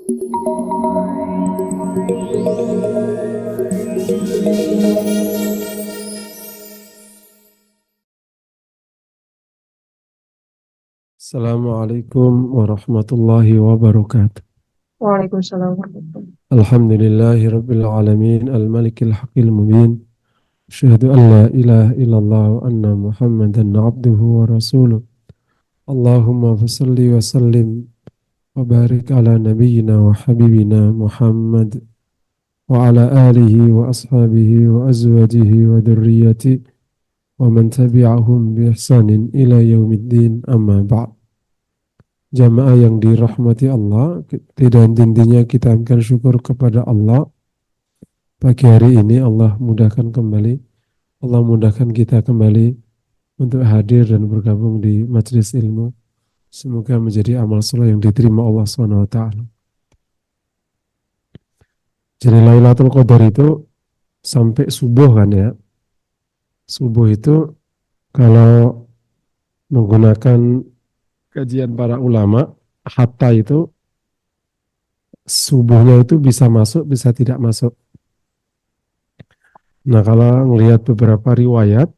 Assalamualaikum warahmatullahi wabarakatuh. Waalaikumsalam warahmatullahi. Alhamdulillahi rabbil alamin al-malikil haqqil mubin. Asyhadu an la ilaha illallah wa anna Muhammadan abduhu wa rasuluh. Allahumma fassalli wa sallim wa barik ala nabiyyina wa habibina Muhammad wa ala alihi wa ashabihi wa azwajihi wa dhurriyyati wa man tabi'ahum bi ihsanin ila yaumiddin amma ba'd. Jamaah yang dirahmati Allah, tidak henti-hentinya kita akan syukur kepada Allah. Pagi hari ini Allah mudahkan kita kembali untuk hadir dan bergabung di majelis ilmu. Semoga menjadi amal soleh yang diterima Allah SWT. Jadi Lailatul Qadar itu sampai subuh kan ya. Subuh itu kalau menggunakan kajian para ulama, hatta itu subuhnya itu bisa masuk, bisa tidak masuk. Nah kalau melihat beberapa riwayat,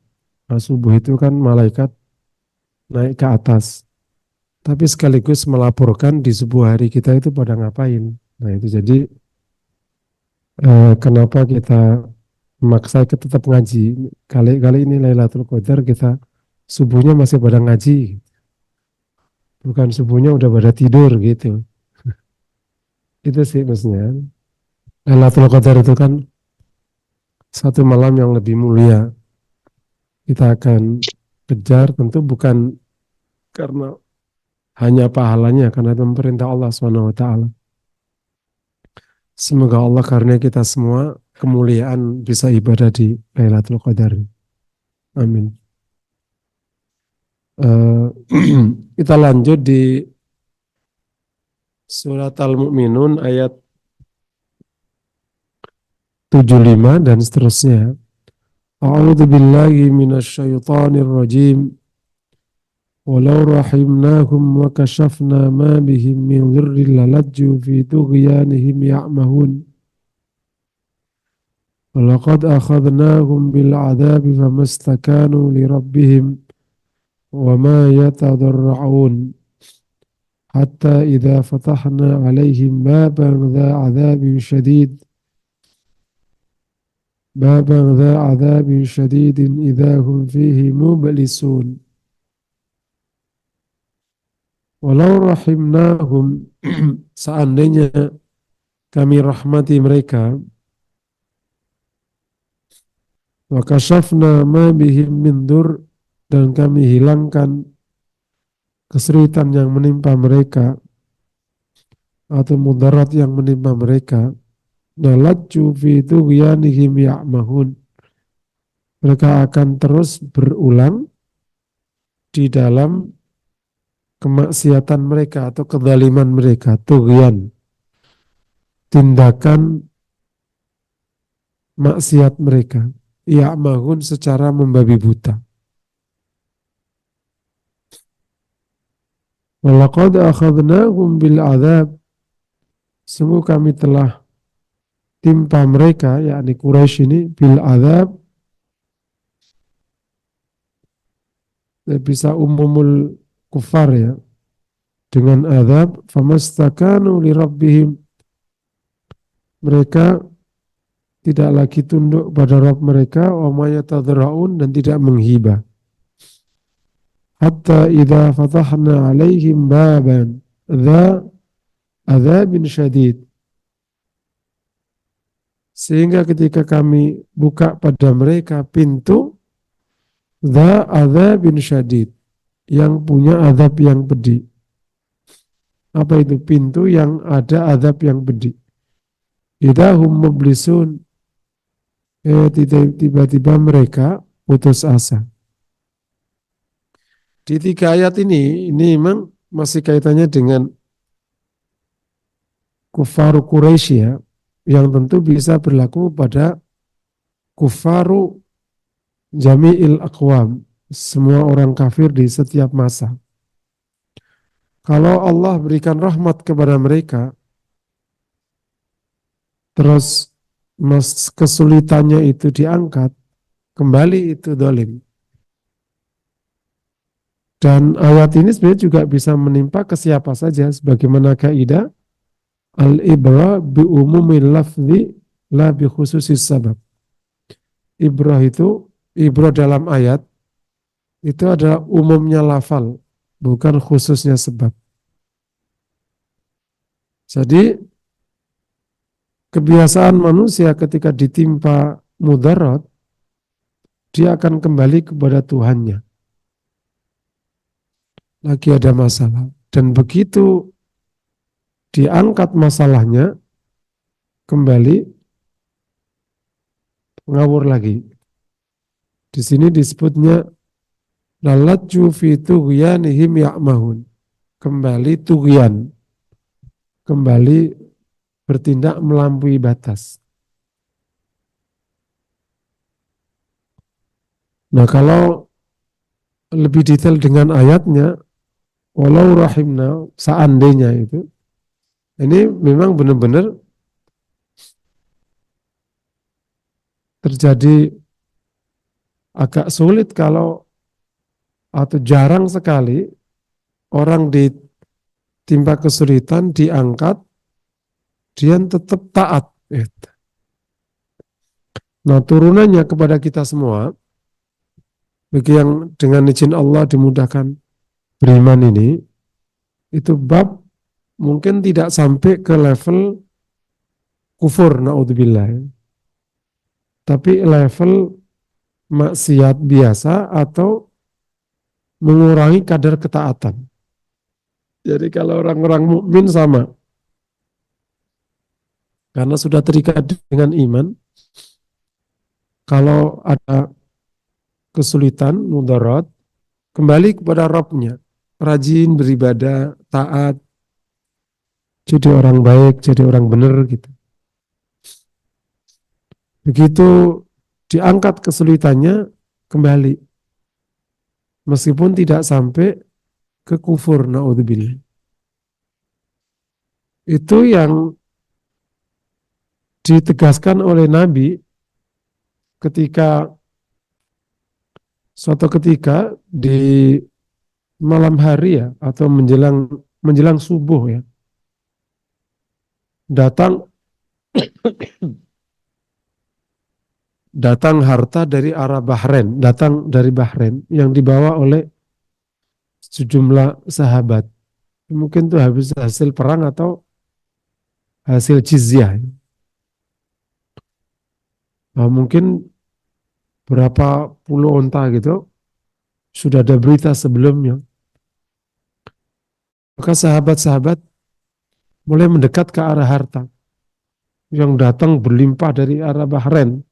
subuh itu kan malaikat naik ke atas. Tapi sekaligus melaporkan di sebuah hari kita itu pada ngapain. Nah itu jadi kenapa kita memaksa kita tetap ngaji. Kali ini Lailatul Qadar kita subuhnya masih pada ngaji. Bukan subuhnya udah pada tidur gitu. Itu sih maksudnya. Lailatul Qadar itu kan satu malam yang lebih mulia. Kita akan kejar tentu bukan karena hanya pahalanya, karena itu perintah Allah SWT. Semoga Allah karena kita semua kemuliaan bisa ibadah di Lailatul Qadar. Amin. Kita lanjut di surat Al-Mu'minun ayat 75 dan seterusnya. A'udzu billahi minasyaitonir rajim. Walau rahimnahum wa kashafna ma bihim min dhurrin lalajju fi tughyanihim ya'mahun. Walaqad akhadnahum bil 'adzabi famastakanu li rabbihim wa ma yatadarra'un. Hatta idza fatahna 'alaihim baban dha 'adzabin syadid idza hum fihi mublisun. Walau rahimnahum, seandainya kami rahmati mereka, wa kashafna ma bihim min dur, dan kami hilangkan kesulitan yang menimpa mereka atau mudarat yang menimpa mereka, nalajju fi tughyanihim ya'mahun, mereka akan terus berulang di dalam kemaksiatan mereka atau kezaliman mereka, tughyan, tindakan maksiat mereka, ya'mahun secara membabi buta. Walaqad akhadnahum bil 'adzab, sungguh kami telah timpa mereka, yakni Quraisy ini, bil 'adzab, bisa umumul kufar ya, dengan azab, famastakanu li rabbihim, mereka tidak lagi tunduk pada Rabb mereka, wa ma yatadra'un, dan tidak menghibah. Hatta idza fatahna 'alaihim baban dza adzabin syadid, sehingga ketika kami buka pada mereka pintu dza adzabin syadid, yang punya azab yang pedih. Apa itu? Pintu yang ada azab yang pedih. Idahum mublisun, tiba-tiba mereka putus asa. Di tiga ayat ini memang masih kaitannya dengan kufaru Quraisy ya, yang tentu bisa berlaku pada kufaru jami'il aqwam, semua orang kafir di setiap masa. Kalau Allah berikan rahmat kepada mereka, terus kesulitannya itu diangkat, kembali itu dolim. Dan ayat ini sebenarnya juga bisa menimpa ke siapa saja, sebagaimana kaidah al-ibra bi umumil lafzi la bi khususis sabab. Ibrah dalam ayat itu adalah umumnya lafal, bukan khususnya sebab. Jadi kebiasaan manusia ketika ditimpa mudarat, dia akan kembali kepada Tuhannya. Lagi ada masalah. Dan begitu diangkat masalahnya, kembali ngawur lagi. Di sini disebutnya lalajju fi tughyanihim ya'mahun. Kembali tughyan. Kembali bertindak melampaui batas. Nah, kalau lebih detail dengan ayatnya, walau rahimna, seandainya itu, ini memang benar-benar terjadi agak sulit kalau atau jarang sekali orang ditimpa kesulitan, diangkat, dia tetap taat. Nah, turunannya kepada kita semua, bagi yang dengan izin Allah dimudahkan beriman ini, itu bab mungkin tidak sampai ke level kufur, naudzubillah. Tapi level maksiat biasa atau mengurangi kadar ketaatan. Jadi kalau orang-orang mukmin sama, karena sudah terikat dengan iman, kalau ada kesulitan, mudarat, kembali kepada Rabb-nya. Rajin beribadah, taat, jadi orang baik, jadi orang benar gitu. Begitu diangkat kesulitannya, kembali. Meskipun tidak sampai ke kufur, naudzubillah. Itu yang ditegaskan oleh Nabi ketika suatu ketika di malam hari ya, atau menjelang subuh ya, datang harta dari arah Bahrain, datang dari Bahrain yang dibawa oleh sejumlah sahabat. Mungkin itu habis hasil perang atau hasil jizyah. Nah, mungkin berapa puluh onta gitu, sudah ada berita sebelumnya. Maka sahabat-sahabat mulai mendekat ke arah harta yang datang berlimpah dari arah Bahrain,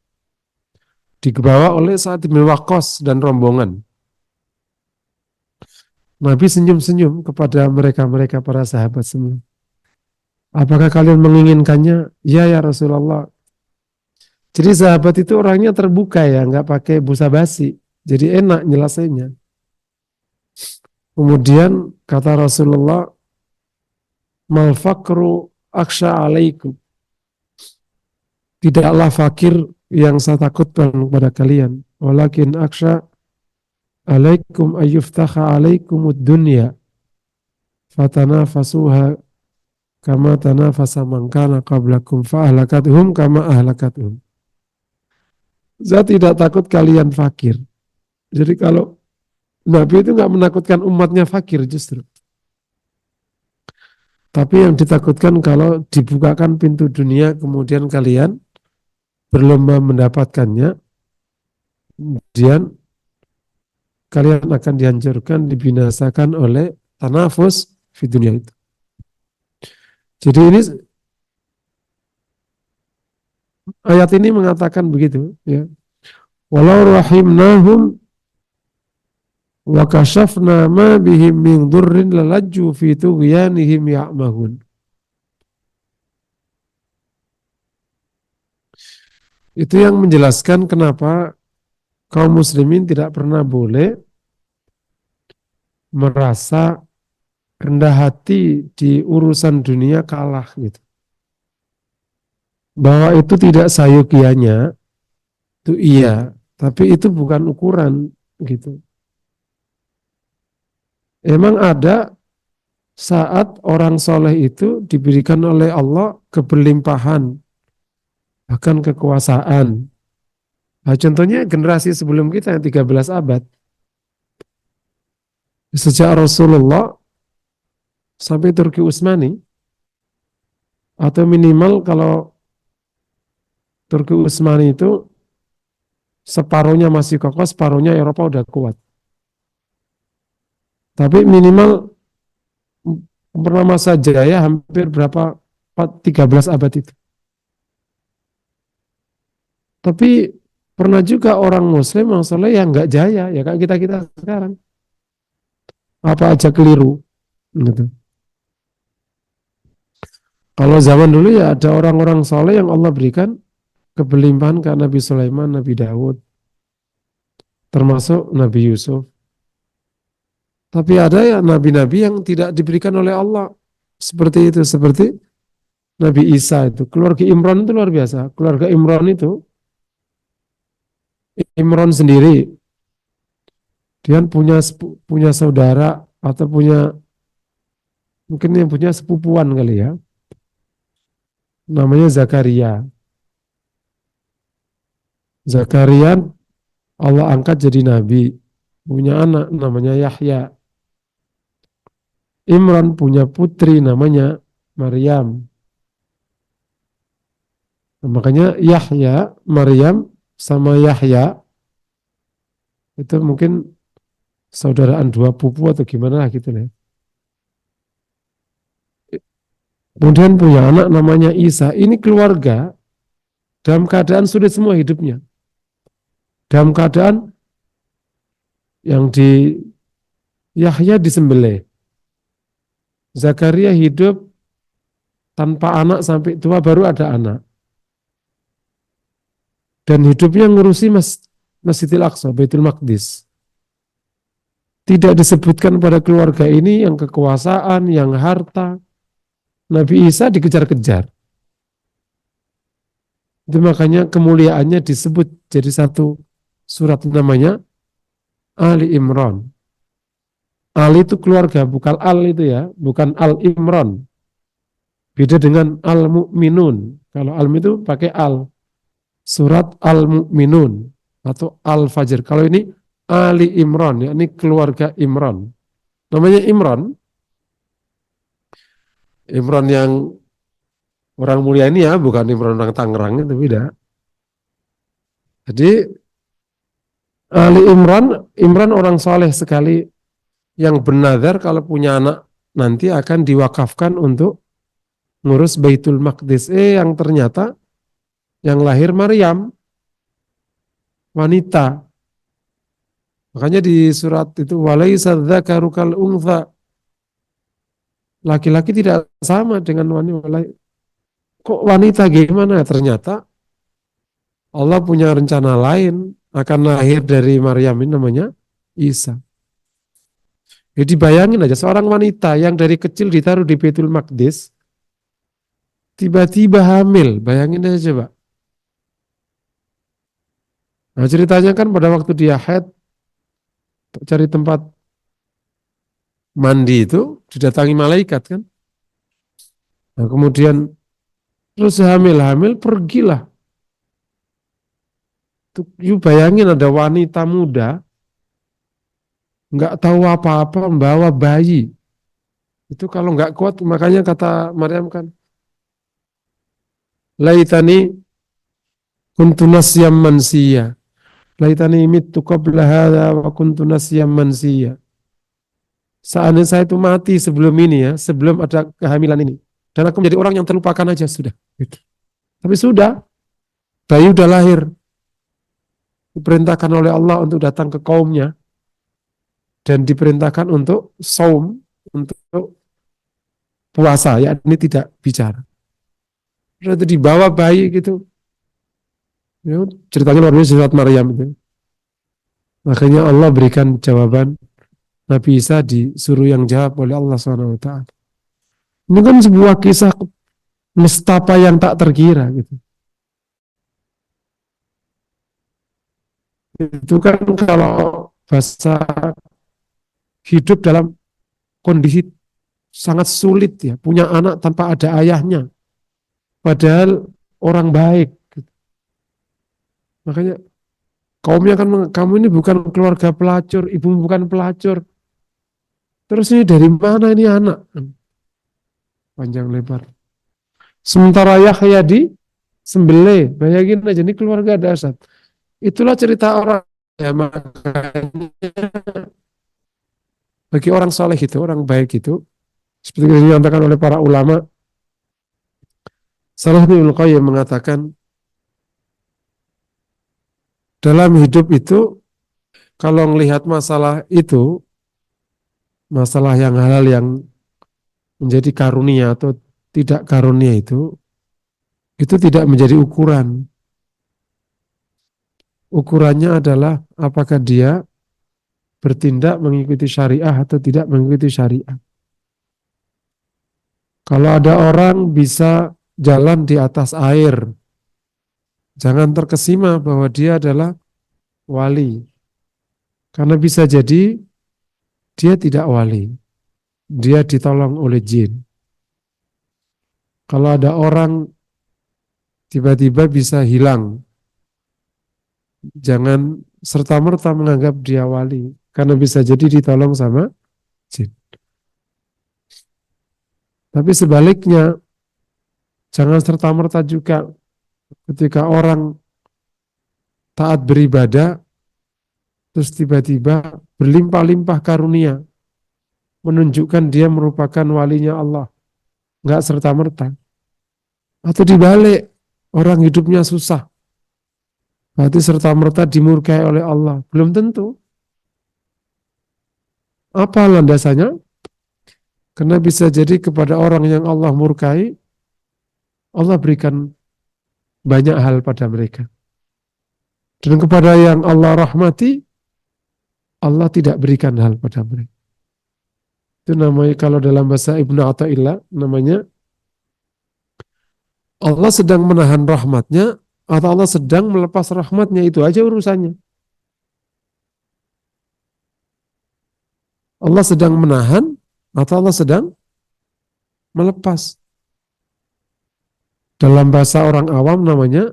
dibawa oleh Sa'ad bin Waqqas dan rombongan. Nabi senyum-senyum kepada mereka-mereka para sahabat semua. Apakah kalian menginginkannya? Ya, ya Rasulullah. Jadi sahabat itu orangnya terbuka ya, nggak pakai busa basi. Jadi enak nyelesainya. Kemudian kata Rasulullah, mal fakru aksha alaikum. Tidaklah fakir yang saya takutkan kepada kalian. Walakin aksha alaikum ayyuftaha alaikumud dunya. Fatanafasuha kama tanafasa man kana qablakum fa'ahlakathum kama ahlakathum. Saya tidak takut kalian fakir. Jadi kalau Nabi itu nggak menakutkan umatnya fakir justru. Tapi yang ditakutkan kalau dibukakan pintu dunia kemudian kalian berlomba mendapatkannya, kemudian kalian akan dihancurkan, dibinasakan oleh tanafus di dunia itu. Jadi ini ayat ini mengatakan begitu, ya. Walau rahimnahum wa kashafna ma bihim min dhurrin lalajju fi tughyanihim ya'mahun. Itu yang menjelaskan kenapa kaum muslimin tidak pernah boleh merasa rendah hati di urusan dunia kalah gitu. Bahwa itu tidak sayogianya, itu iya, tapi itu bukan ukuran gitu. Emang ada saat orang soleh itu diberikan oleh Allah keberlimpahan, bahkan kekuasaan. Nah, contohnya generasi sebelum kita yang 13 abad. Sejak Rasulullah sampai Turki Utsmani, atau minimal kalau Turki Utsmani itu separuhnya masih kokoh, separuhnya Eropa udah kuat. Tapi minimal pernah masa jaya hampir berapa 13 abad itu. Tapi pernah juga orang Muslim yang soleh yang nggak jaya, ya kayak kita kita sekarang. Apa aja keliru, gitu. Kalau zaman dulu ya ada orang-orang soleh yang Allah berikan keberlimpahan ke Nabi Sulaiman, Nabi Daud, termasuk Nabi Yusuf. Tapi ada ya nabi-nabi yang tidak diberikan oleh Allah seperti itu, seperti Nabi Isa itu. Keluarga Imran itu luar biasa. Keluarga Imran itu, Imran sendiri, dia punya saudara atau punya mungkin yang punya sepupuan kali ya, namanya Zakaria. Zakaria Allah angkat jadi nabi, punya anak namanya Yahya. Imran punya putri namanya Maryam. Nah, makanya Yahya, Maryam sama Yahya itu mungkin saudaraan dua pupu atau gimana lah gitu ya. Kemudian punya anak namanya Isa. Ini keluarga dalam keadaan sulit semua hidupnya. Dalam keadaan yang di Yahya disembelih. Zakaria hidup tanpa anak sampai tua baru ada anak. Dan hidupnya ngurusi Masjidil Aqsa, Baitul Maqdis. Tidak disebutkan pada keluarga ini yang kekuasaan, yang harta. Nabi Isa dikejar-kejar. Itu makanya kemuliaannya disebut jadi satu surat namanya Ali Imran. Ali itu keluarga, bukan Al itu ya, bukan Al Imran. Beda dengan Al Mu'minun. Kalau Al itu pakai Al. Surat Al Mu'minun atau Al Fajr. Kalau ini Ali Imran, ya ini keluarga Imran. Namanya Imran. Imran yang orang mulia ini ya, bukan Imran orang Tangerang, itu beda. Jadi Ali Imran, Imran orang soleh sekali yang bernazar kalau punya anak nanti akan diwakafkan untuk ngurus Baitul Maqdis. Yang ternyata yang lahir Maryam, wanita. Makanya di surat itu walaisa dzakaru kal untha. Laki-laki tidak sama dengan wanita. Kok wanita gimana? Ternyata Allah punya rencana lain akan lahir dari Maryam ini namanya Isa. Jadi bayangin aja seorang wanita yang dari kecil ditaruh di Baitul Maqdis tiba-tiba hamil. Bayangin aja coba. Nah ceritanya kan pada waktu dia haid cari tempat mandi itu didatangi malaikat kan. Nah kemudian terus hamil-hamil pergilah. Tuh, you bayangin ada wanita muda nggak tahu apa-apa membawa bayi. Itu kalau nggak kuat makanya kata Maryam kan laitani kuntu nasyam mansiya. Laitani mittu qabla hadza wa kuntu nasyam mansiya. Seandainya saya itu mati sebelum ini ya, sebelum ada kehamilan ini. Dan aku menjadi orang yang terlupakan aja sudah. Gitu. Tapi sudah, bayi udah lahir. Diperintahkan oleh Allah untuk datang ke kaumnya. Dan diperintahkan untuk saum, untuk puasa, yakni tidak bicara. Terus itu dibawa bayi gitu. Ya, ceritanya luar biasa surat Maryam itu. Makanya Allah berikan jawaban Nabi Isa disuruh yang jawab oleh Allah SWT. Ini kan sebuah kisah nestapa yang tak terkira gitu. Itu kan kalau bahasa hidup dalam kondisi sangat sulit ya, punya anak tanpa ada ayahnya, padahal orang baik. Makanya kaumnya kan, kamu ini bukan keluarga pelacur, ibu bukan pelacur. Terus ini dari mana ini anak? Panjang lebar. Sementara Yahya di sembelih, bayangin aja ini keluarga dahsyat. Itulah cerita orang ya, makanya bagi orang saleh itu, orang baik itu, seperti yang dinyatakan oleh para ulama, Shalih Ibnu Qayyim mengatakan dalam hidup itu kalau melihat masalah itu, masalah yang halal yang menjadi karunia atau tidak karunia itu tidak menjadi ukuran. Ukurannya adalah apakah dia bertindak mengikuti syariah atau tidak mengikuti syariah. Kalau ada orang bisa jalan di atas air, jangan terkesima bahwa dia adalah wali. Karena bisa jadi dia tidak wali. Dia ditolong oleh jin. Kalau ada orang tiba-tiba bisa hilang, jangan serta-merta menganggap dia wali. Karena bisa jadi ditolong sama jin. Tapi sebaliknya, jangan serta-merta juga ketika orang taat beribadah, terus tiba-tiba berlimpah-limpah karunia, menunjukkan dia merupakan walinya Allah. Enggak serta-merta. Atau dibalik, orang hidupnya susah, berarti serta-merta dimurkai oleh Allah. Belum tentu. Apa landasannya? Karena bisa jadi kepada orang yang Allah murkai, Allah berikan banyak hal pada mereka. Dan kepada yang Allah rahmati, Allah tidak berikan hal pada mereka. Itu namanya kalau dalam bahasa Ibnu Athaillah, namanya Allah sedang menahan rahmatnya atau Allah sedang melepas rahmatnya, itu aja urusannya. Allah sedang menahan atau Allah sedang melepas. Dalam bahasa orang awam namanya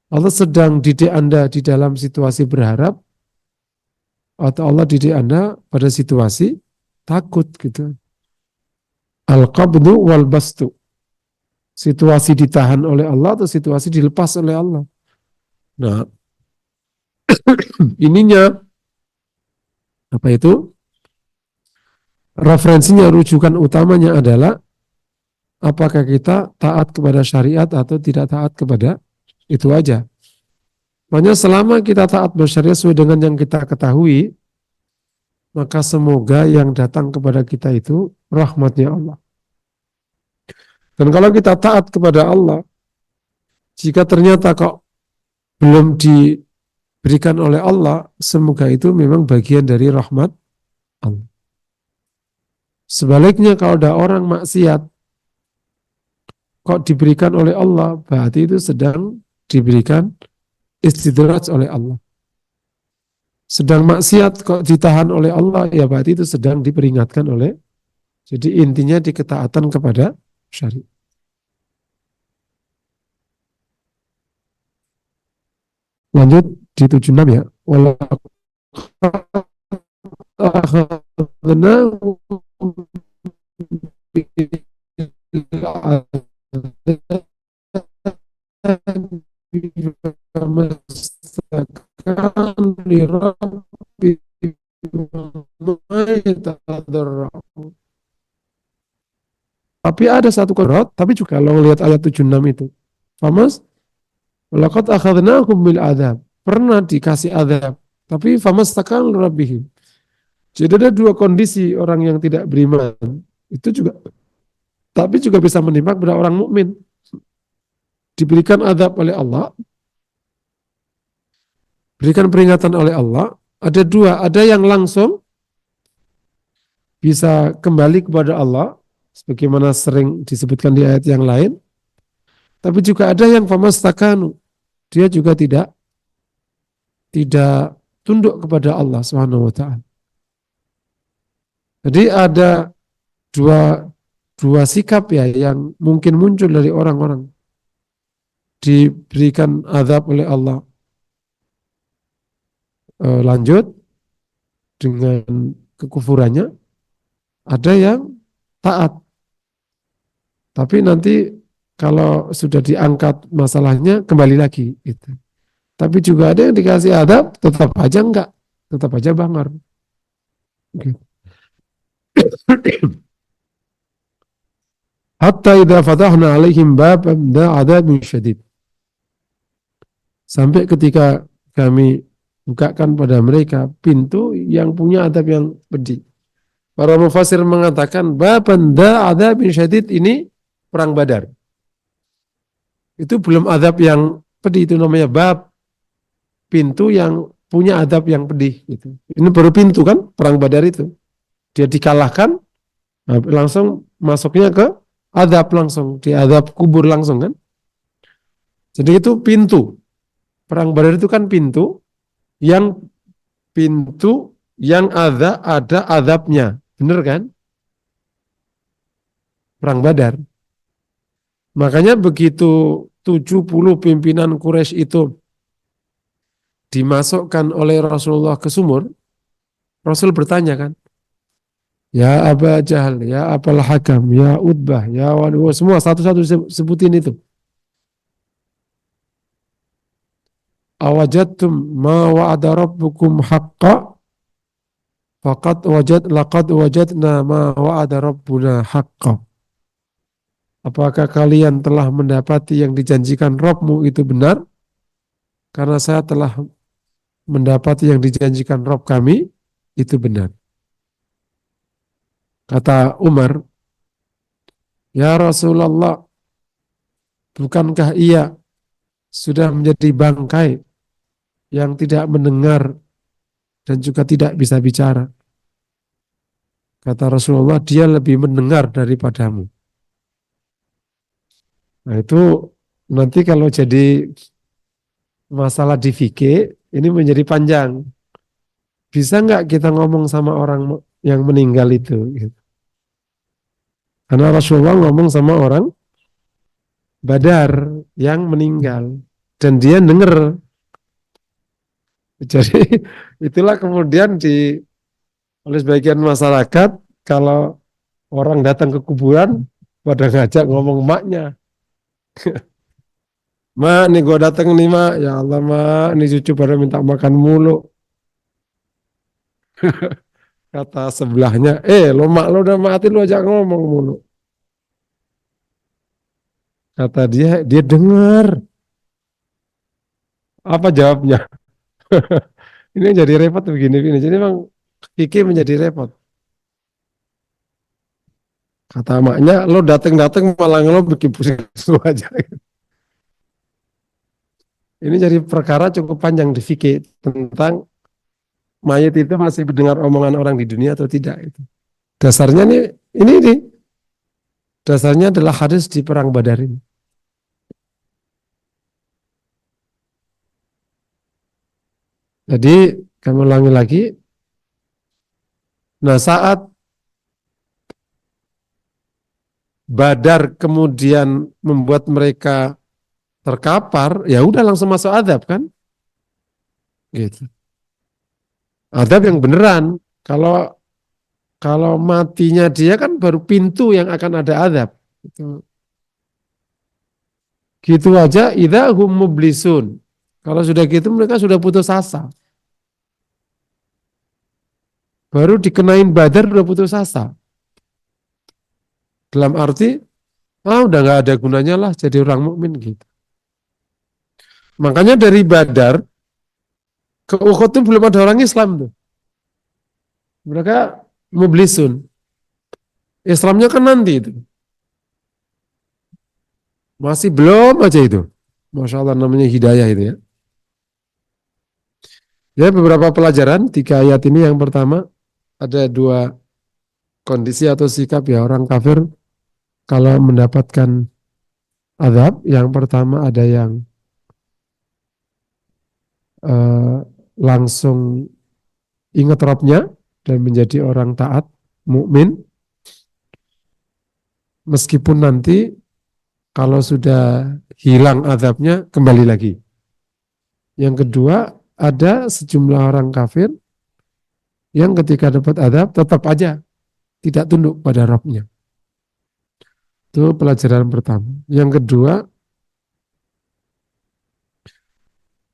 Allah sedang didik Anda di dalam situasi berharap atau Allah didik Anda pada situasi takut gitu. Al-qabdu wal bastu. Situasi ditahan oleh Allah atau situasi dilepas oleh Allah. Nah, ininya apa itu? Referensinya, rujukan utamanya adalah apakah kita taat kepada syariat atau tidak taat kepada itu aja. Makanya selama kita taat bersyariat sesuai dengan yang kita ketahui, maka semoga yang datang kepada kita itu rahmatnya Allah. Dan kalau kita taat kepada Allah, jika ternyata kok belum diberikan oleh Allah, semoga itu memang bagian dari rahmat Allah. Sebaliknya kalau ada orang maksiat, kok diberikan oleh Allah, berarti itu sedang diberikan istidraj oleh Allah. Sedang maksiat kok ditahan oleh Allah, ya berarti itu sedang diperingatkan oleh. Jadi intinya di ketaatan kepada syariat. Lanjut di 76 ya. Tapi ada satu kodrat, tapi juga kalau lihat ayat 76 itu. Famas, walaqad akhadnahum bil adab. Pernah dikasih adab, tapi famas takal rabbihim. Jadi ada dua kondisi orang yang tidak beriman. Itu juga, tapi juga bisa menimpa kepada orang mukmin. Diberikan adab oleh Allah, berikan peringatan oleh Allah. Ada dua, ada yang langsung bisa kembali kepada Allah, sebagaimana sering disebutkan di ayat yang lain. Tapi juga ada yang famastakanu, dia juga tidak tidak tunduk kepada Allah Subhanahu wa taala. Jadi ada dua dua sikap ya yang mungkin muncul dari orang-orang diberikan azab oleh Allah. Lanjut dengan kekufurannya, ada yang taat. Tapi nanti kalau sudah diangkat masalahnya kembali lagi gitu. Tapi juga ada yang dikasih adab tetap aja enggak, tetap aja bangor. Gitu. Hatta idza fatahna alaihim baban adzabun syadid. Sampai ketika kami bukakan pada mereka pintu yang punya adab yang pedih. Para mufassir mengatakan baban adzabun syadid ini perang Badar. Itu belum adab yang pedih, itu namanya bab, pintu yang punya adab yang pedih gitu. Ini baru pintu kan perang Badar itu. Dia dikalahkan langsung masuknya ke adab langsung, di adab kubur langsung kan. Jadi itu pintu. Perang Badar itu kan yang pintu yang ada adabnya. Benar kan? Perang Badar. Makanya begitu 70 pimpinan Quraisy itu dimasukkan oleh Rasulullah ke sumur, Rasul bertanya kan, ya Aba Jahal, ya Abal Hakam, ya Utbah, ya Waliwo, semua satu-satu sebutin itu. Awajadtum ma wa'ada rabbukum haqqa laqad wajadna ma wa'ada rabbuna haqqa. Apakah kalian telah mendapati yang dijanjikan Rabbmu itu benar? Karena saya telah mendapati yang dijanjikan Rabb kami itu benar. Kata Umar, ya Rasulullah, bukankah ia sudah menjadi bangkai yang tidak mendengar dan juga tidak bisa bicara? Kata Rasulullah, dia lebih mendengar daripadamu. Nah itu nanti kalau jadi masalah di fikih, ini menjadi panjang. Bisa nggak kita ngomong sama orang yang meninggal itu? Gitu. Karena Rasulullah ngomong sama orang Badar yang meninggal. Dan dia denger. Jadi itulah kemudian oleh sebagian masyarakat, kalau orang datang ke kuburan, pada ngajak ngomong maknya. Mak, nih gue datang nih mak, ya Allah mak, ini cucu pada minta makan mulu. Kata sebelahnya, lo mak lo udah mati lo ajak ngomong mulu. Kata dia dengar. Apa jawabnya? Ini jadi repot begini. Jadi memang Kiki menjadi repot. Kata maknya, lo datang malah lo bikin pusing lu aja. Ini jadi perkara cukup panjang di fikih tentang mayat itu masih mendengar omongan orang di dunia atau tidak. Dasarnya ini dasarnya adalah hadis di perang Badar ini. Jadi kami ulangi lagi. Nah saat Badar kemudian membuat mereka terkapar, ya udah langsung masuk adab kan? Gitu. Adab yang beneran. Kalau matinya dia kan baru pintu yang akan ada adab. Gitu aja, idza hum mublisun. Kalau sudah gitu mereka sudah putus asa. Baru dikenain Badar udah putus asa. Dalam arti, udah nggak ada gunanya lah jadi orang mukmin gitu. Makanya dari Badar ke Uhud itu belum ada orang Islam tuh. Mereka mublisun. Islamnya kan nanti itu. Masih belum aja itu. Masya Allah namanya hidayah itu ya. Ya beberapa pelajaran, 3 ayat ini yang pertama, ada 2 kondisi atau sikap ya orang kafir kalau mendapatkan azab. Yang pertama ada yang langsung ingat Rabbnya dan menjadi orang taat, mukmin, meskipun nanti kalau sudah hilang azabnya kembali lagi. Yang kedua, ada sejumlah orang kafir yang ketika dapat azab tetap aja tidak tunduk pada Rabbnya. Itu pelajaran pertama. Yang kedua,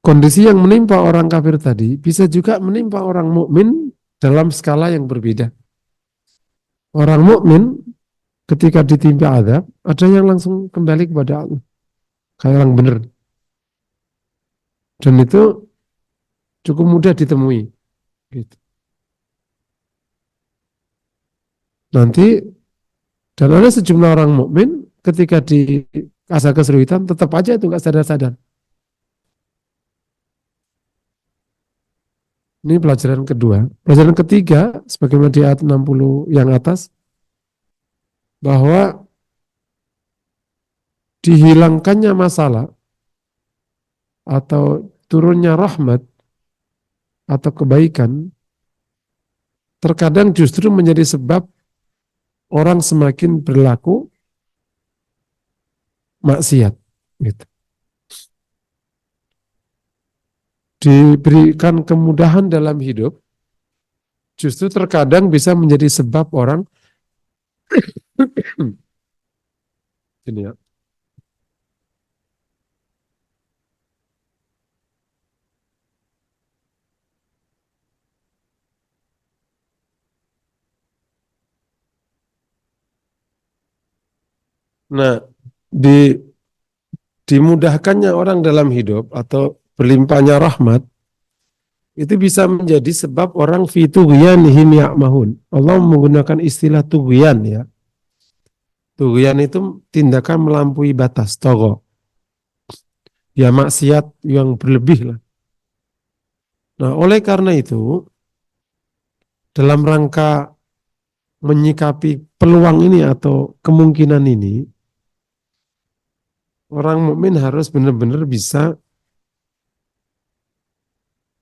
kondisi yang menimpa orang kafir tadi bisa juga menimpa orang mukmin dalam skala yang berbeda. Orang mukmin ketika ditimpa azab, ada yang langsung kembali kepada Allah, kayak orang benar. Dan itu cukup mudah ditemui. Gitu. Nanti, dan ada sejumlah orang mukmin ketika di asa kesulitan tetap aja itu nggak sadar-sadar. Ini pelajaran kedua. Pelajaran ketiga, sebagaimana di ayat 60 yang atas, bahwa dihilangkannya masalah atau turunnya rahmat atau kebaikan terkadang justru menjadi sebab orang semakin berlaku maksiat. Gitu. Diberikan kemudahan dalam hidup, justru terkadang bisa menjadi sebab orang ini ya. Nah, dimudahkannya orang dalam hidup atau berlimpahnya rahmat itu bisa menjadi sebab orang fi tughyanihim ya'mahun. Allah menggunakan istilah tughyan ya. Tughyan itu tindakan melampaui batas, togo. Ya maksiat yang berlebih lah. Nah, oleh karena itu dalam rangka menyikapi peluang ini atau kemungkinan ini, orang mukmin harus benar-benar bisa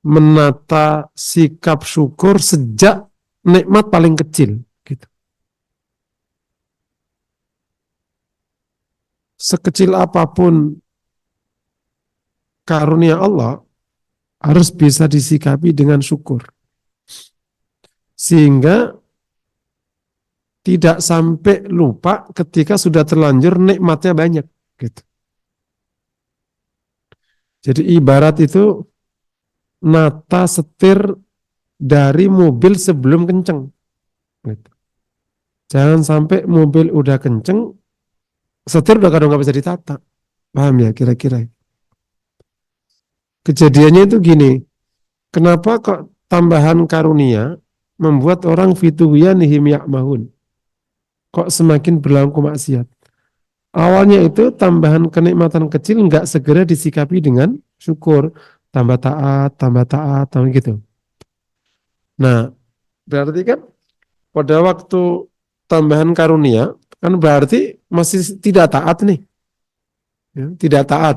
menata sikap syukur sejak nikmat paling kecil. Gitu. Sekecil apapun karunia Allah harus bisa disikapi dengan syukur. Sehingga tidak sampai lupa ketika sudah terlanjur nikmatnya banyak. Gitu. Jadi ibarat itu nata setir dari mobil sebelum kenceng. Gitu. Jangan sampai mobil udah kenceng, setir udah kadang nggak bisa ditata. Paham ya kira-kira? Kejadiannya itu gini, kenapa kok tambahan karunia membuat orang fituyanihim ya'mahun? Kok semakin berlaku maksiat? Awalnya itu tambahan kenikmatan kecil nggak segera disikapi dengan syukur, tambah taat, tambah gitu. Nah, berarti kan pada waktu tambahan karunia kan berarti masih tidak taat nih, ya, tidak taat,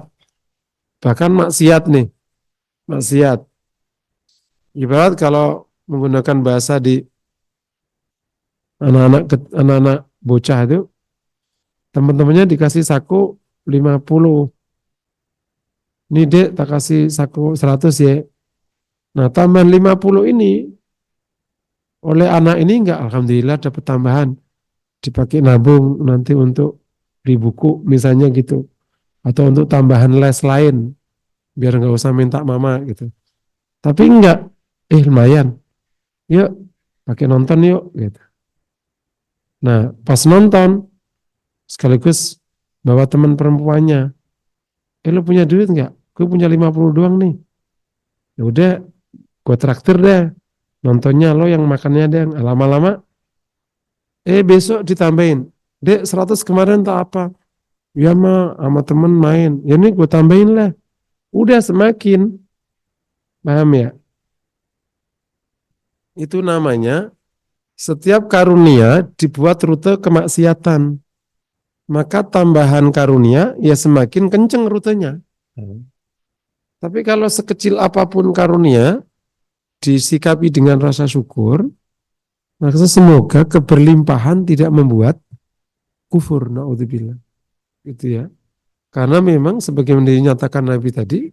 bahkan maksiat nih, maksiat. Ibarat kalau menggunakan bahasa di anak-anak bocah itu, teman-temannya dikasih saku 50. Ini dek tak kasih saku 100 ya. Nah tambahan 50 ini oleh anak ini enggak, alhamdulillah dapat tambahan. Dipakai nabung nanti untuk beli buku misalnya gitu. Atau untuk tambahan les lain. Biar enggak usah minta mama gitu. Tapi enggak, lumayan. Yuk pakai nonton yuk gitu. Nah pas nonton sekaligus bawa teman perempuannya. Lu punya duit enggak? Gue punya 50 doang nih. Ya udah, gue traktir deh. Nontonnya lo yang makannya deh. Lama-lama, besok ditambahin. Dek 100 kemarin tak apa? Ya mah sama temen main. Ya nih gue tambahin lah. Udah semakin. Paham ya? Itu namanya setiap karunia dibuat rute kemaksiatan. Maka tambahan karunia ya semakin kenceng rutenya. Tapi kalau sekecil apapun karunia, disikapi dengan rasa syukur, maka semoga keberlimpahan tidak membuat kufur, naudzubillah. Gitu ya. Karena memang sebagaimana dinyatakan Nabi tadi,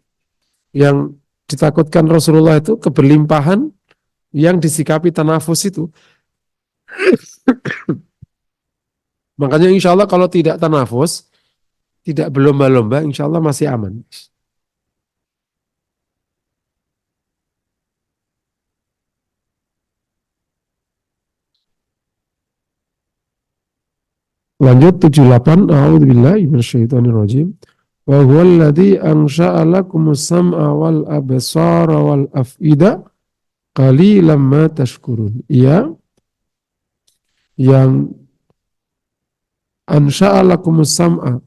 yang ditakutkan Rasulullah itu keberlimpahan yang disikapi tanafus itu. Makanya insya Allah kalau tidak tanafus, tidak berlomba-lomba, insya Allah masih aman. Lanjut 78, a'udzubillahi minasyaitonirrajim. Wa huwa alladzi ansha'a lakumus sam'a wal absara wal af'ida qalilan ma tashkurun. Ia yang ansha'a lakumus sam'a,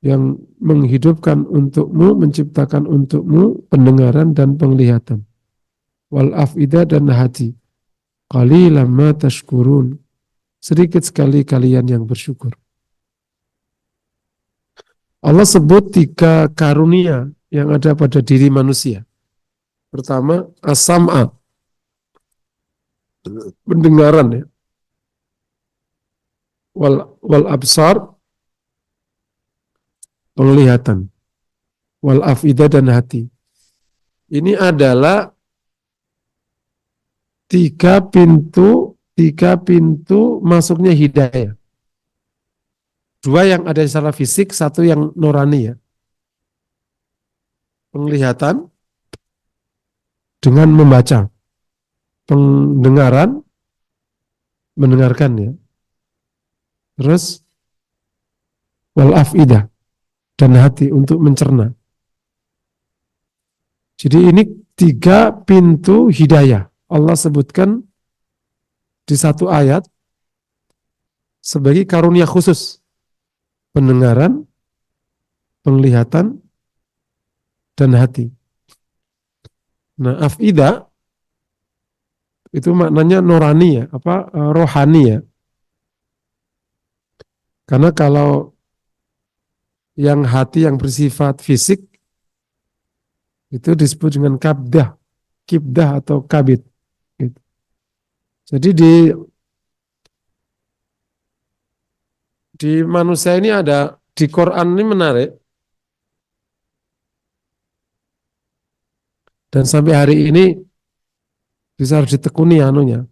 yang menghidupkan untukmu, menciptakan untukmu pendengaran dan penglihatan. Wal af'ida dan hati. Qalilan ma tashkurun. Sedikit sekali kalian yang bersyukur. Allah sebut 3 karunia yang ada pada diri manusia. Pertama, as-sam'a, pendengaran ya. Wal absar, penglihatan. Wal afida dan hati. Ini adalah 3 pintu masuknya hidayah. 2 yang ada secara fisik, 1 yang nurani ya. Penglihatan dengan membaca. Pendengaran, mendengarkan ya. Terus wal afidah, dan hati untuk mencerna. Jadi ini 3 pintu hidayah. Allah sebutkan di 1 ayat sebagai karunia khusus. Pendengaran, penglihatan, dan hati. Nah, afidah itu maknanya nurani ya, rohani ya. Karena kalau yang hati yang bersifat fisik itu disebut dengan kibdah atau kabid. Gitu. Jadi di manusia ini ada, di Quran ini menarik, dan sampai hari ini bisa harus ditekuni anunya.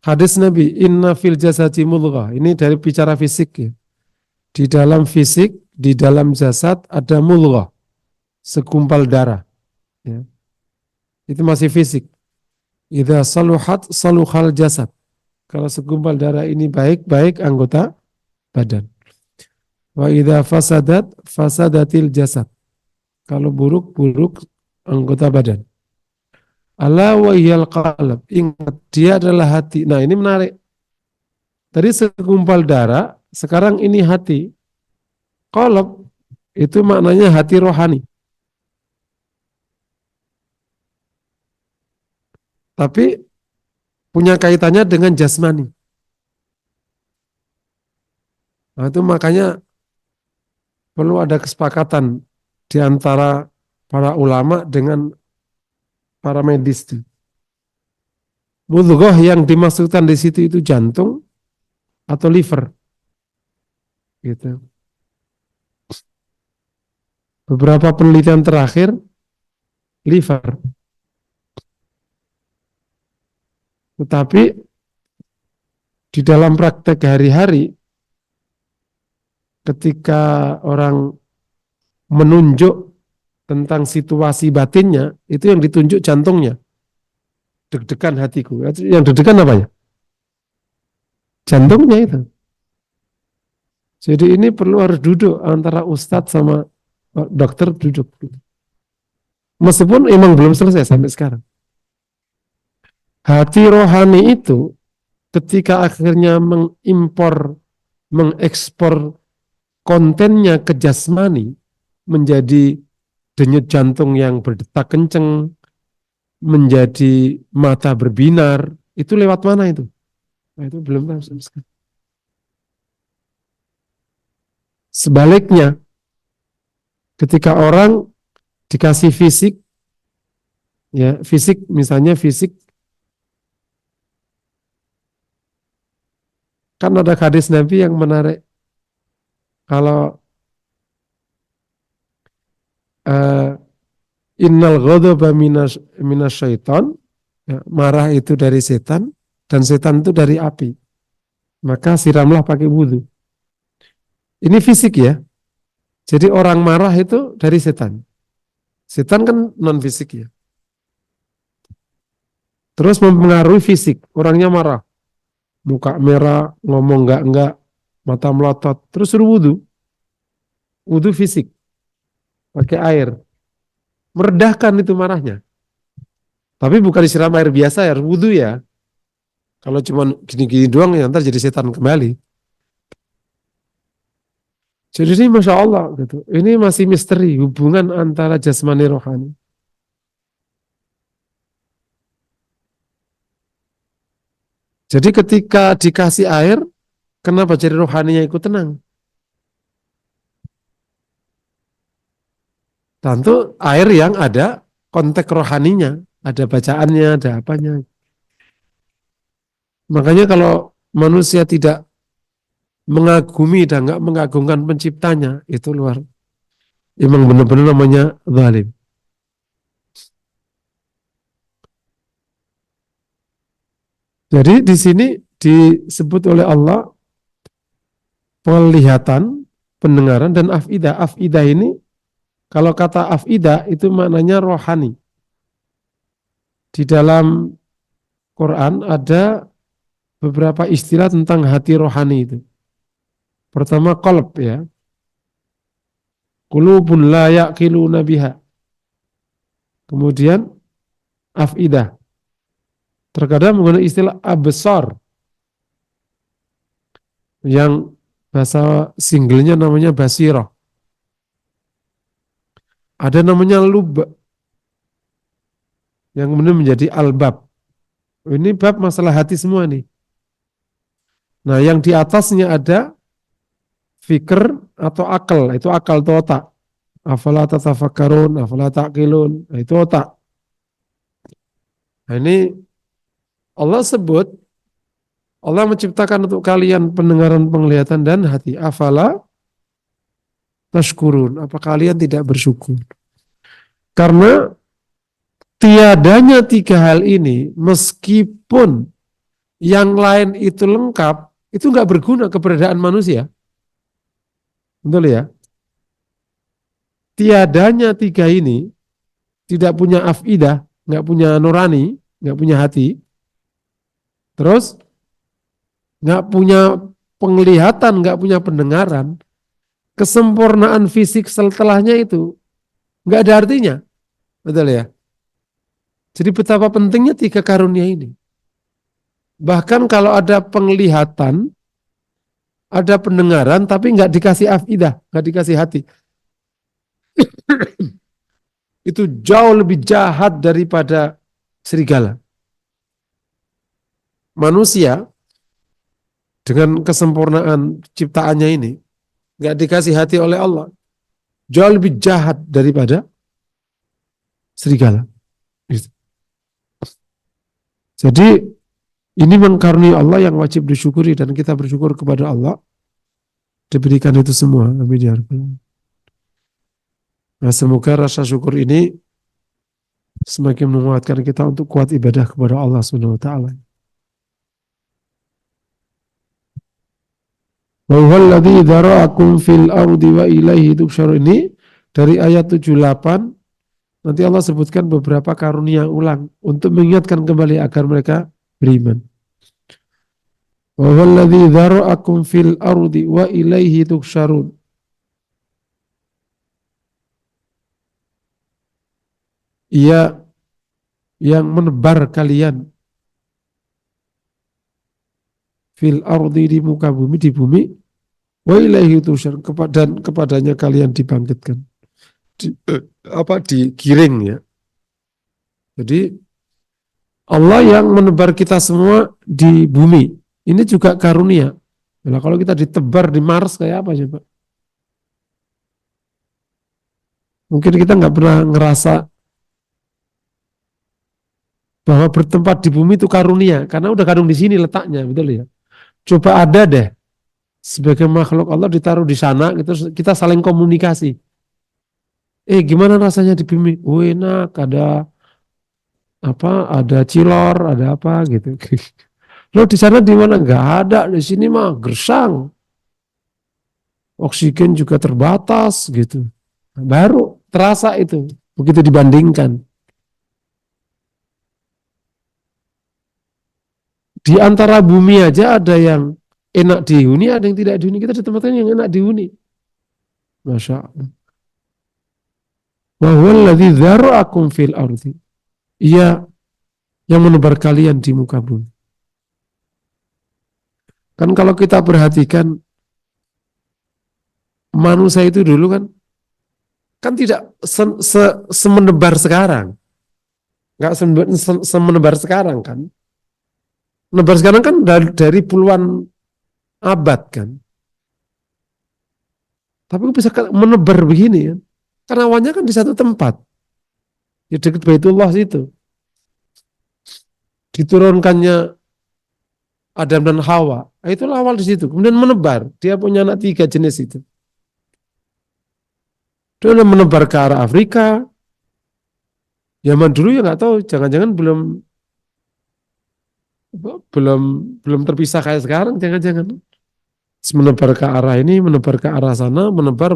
Hadis Nabi, inna fil jasadi mudghah. Ini dari bicara fisik ya. Di dalam fisik, di dalam jasad ada mudghah, segumpal darah. Ya. Itu masih fisik. Idza saluhat saluhal jasad. Kalau segumpal darah ini baik anggota badan. Wa idza fasadat fasadatil jasad. Kalau buruk anggota badan. Ala wa hiyal qalb. Ingat, dia adalah hati. Nah, ini menarik. Tadi segumpal darah, sekarang ini hati. Qalb itu maknanya hati rohani. Tapi punya kaitannya dengan jasmani. Nah, itu makanya perlu ada kesepakatan di antara para ulama dengan para medis. Mudghah yang dimaksudkan di situ itu jantung atau liver. Gitu. Beberapa penelitian terakhir liver. Tetapi di dalam praktek hari-hari ketika orang menunjuk tentang situasi batinnya, itu yang ditunjuk jantungnya. Deg-degan hatiku. Yang deg-degan apa ya? Jantungnya itu. Jadi ini perlu harus duduk antara ustadz sama dokter, duduk. Meskipun emang belum selesai sampai sekarang. Hati rohani itu ketika akhirnya mengekspor kontennya ke jasmani, menjadi denyut jantung yang berdetak kenceng, menjadi mata berbinar, itu lewat mana itu? Nah, itu belum tahu sama sekali. Sebaliknya, ketika orang dikasih fisik, Ya, fisik misalnya fisik kan ada hadis Nabi yang menarik. Kalau uh, innal ghadaba minas syaiton, ya, marah itu dari setan dan setan itu dari api. Maka siramlah pakai wudhu. Ini fisik ya. Jadi orang marah itu dari setan. Setan kan non fisik ya. Terus mempengaruhi fisik. Orangnya marah, muka merah, ngomong enggak, mata melotot. Terus suruh wudhu. Wudhu fisik, pakai air. Meredahkan itu marahnya. Tapi bukan disiram air biasa ya, wudhu ya. Kalau cuma gini-gini doang ya ntar jadi setan kembali. Jadi ini Masya Allah gitu. Ini masih misteri hubungan antara jasmani rohani. Jadi ketika dikasih air, kenapa jadi rohaninya ikut tenang? Tentu air yang ada konteks rohaninya, ada bacaannya, ada apanya. Makanya kalau manusia tidak mengagumi dan nggak mengagungkan penciptanya, itu luar. Emang benar-benar namanya zalim. Jadi di sini disebut oleh Allah penglihatan, pendengaran, dan afidah. Afidah ini, kalau kata afidah itu maknanya rohani. Di dalam Quran ada beberapa istilah tentang hati rohani itu. Pertama qalb ya. Qulubun la yaqiluna biha. Kemudian afidah. Terkadang menggunakan istilah absar yang bahasa singlenya namanya basirah. Ada namanya lub yang kemudian menjadi albab. Ini bab masalah hati semua nih. Nah, yang di atasnya ada fikr atau akal, itu akal itu otak. Afala tatafakkarun, afala taqilun, nah, itu otak. Nah, ini Allah sebut, Allah menciptakan untuk kalian pendengaran, penglihatan, dan hati. Afala tashkurun, apa kalian tidak bersyukur? Karena tiadanya tiga hal ini, meskipun yang lain itu lengkap, itu nggak berguna keberadaan manusia. Betul ya? Tiadanya tiga ini, tidak punya afidah, nggak punya nurani, nggak punya hati, terus nggak punya penglihatan, nggak punya pendengaran, kesempurnaan fisik setelahnya itu nggak ada artinya. Betul ya? Jadi betapa pentingnya tiga karunia ini. Bahkan kalau ada penglihatan, ada pendengaran, tapi nggak dikasih afidah, nggak dikasih hati. Itu jauh lebih jahat daripada serigala. Manusia dengan kesempurnaan ciptaannya ini, nggak dikasih hati oleh Allah, jauh lebih jahat daripada serigala. Jadi ini mengkarunia Allah yang wajib disyukuri dan kita bersyukur kepada Allah diberikan itu semua. Amin ya rabbal alamin. Nah, semoga rasa syukur ini semakin menguatkan kita untuk kuat ibadah kepada Allah Subhanahu wa taala. Wa huwallazi dzara'akum fil ardi wa ilaihi tuhsyarun, ini dari ayat 78. Nanti Allah sebutkan beberapa karunia ulang untuk mengingatkan kembali agar mereka beriman. Wa huwallazi dzara'akum fil ardi wa ilaihi tuhsyarun. Ia yang menebar kalian fil ardi, di muka bumi, di bumi, wa ilaihi tuhsyarun, dan kepadanya kalian dibangkitkan. Digiring ya. Jadi Allah yang menebar kita semua di bumi. Ini juga karunia. Nah, kalau kita ditebar di Mars kayak apa coba? Mungkin kita nggak pernah ngerasa bahwa bertempat di bumi itu karunia, karena udah kadung di sini letaknya, betul ya. Coba ada deh sebagai makhluk Allah ditaruh di sana, gitu, kita saling komunikasi. Gimana rasanya di bumi? Oh, enak, ada apa? Ada cilor, ada apa gitu. Lo di sana di mana? Nggak ada, di sini mah gersang. Oksigen juga terbatas gitu. Baru terasa itu begitu dibandingkan. Di antara bumi aja ada yang enak dihuni, ada yang tidak dihuni. Kita ditempatkan yang enak dihuni. Masya Allah. Wa huwallazi dzara'akum fil ardi. Ia yang menebar kalian di muka bumi. Kan kalau kita perhatikan manusia itu dulu kan tidak semenebar sekarang. Enggak semenebar sekarang kan. Menebar sekarang kan dari puluhan abad kan. Tapi bisa menebar begini kan. Karena awalnya kan di satu tempat. Di dekat Baitullah situ. Diturunkannya Adam dan Hawa. Itulah awal di situ. Kemudian menebar. Dia punya anak 3 jenis itu. Dia menebar ke arah Afrika. Zaman dulu ya nggak tahu. Jangan-jangan belum terpisah kayak sekarang. Jangan-jangan. Menebar ke arah ini, menebar ke arah sana, menebar.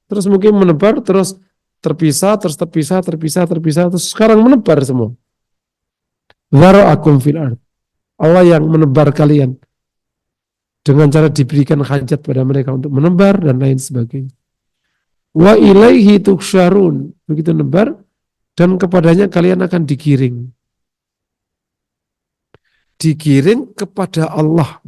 Terus mungkin menebar, terus terpisah, terus sekarang menebar semua. Dzara'akum fil ard. Allah yang menebar kalian dengan cara diberikan hajat pada mereka untuk menebar dan lain sebagainya. Wa ilaihi tuksharun. Begitu nebar dan kepadanya kalian akan digiring. Digiring kepada Allah.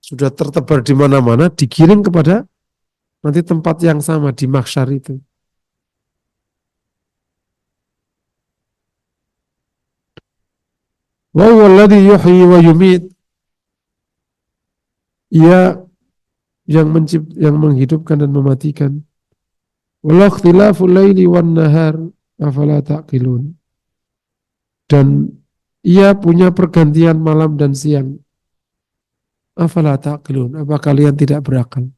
Sudah tertebar di mana-mana, digiring kepada nanti tempat yang sama di mahsyar itu. Wa huwallazi yuhyi wa yumiit. Ia yang menghidupkan dan mematikan. Wala ikhtilaful laili wan nahar afala taqilun. Dan ia punya pergantian malam dan siang. Afala taqilun. Apa kalian tidak berakal?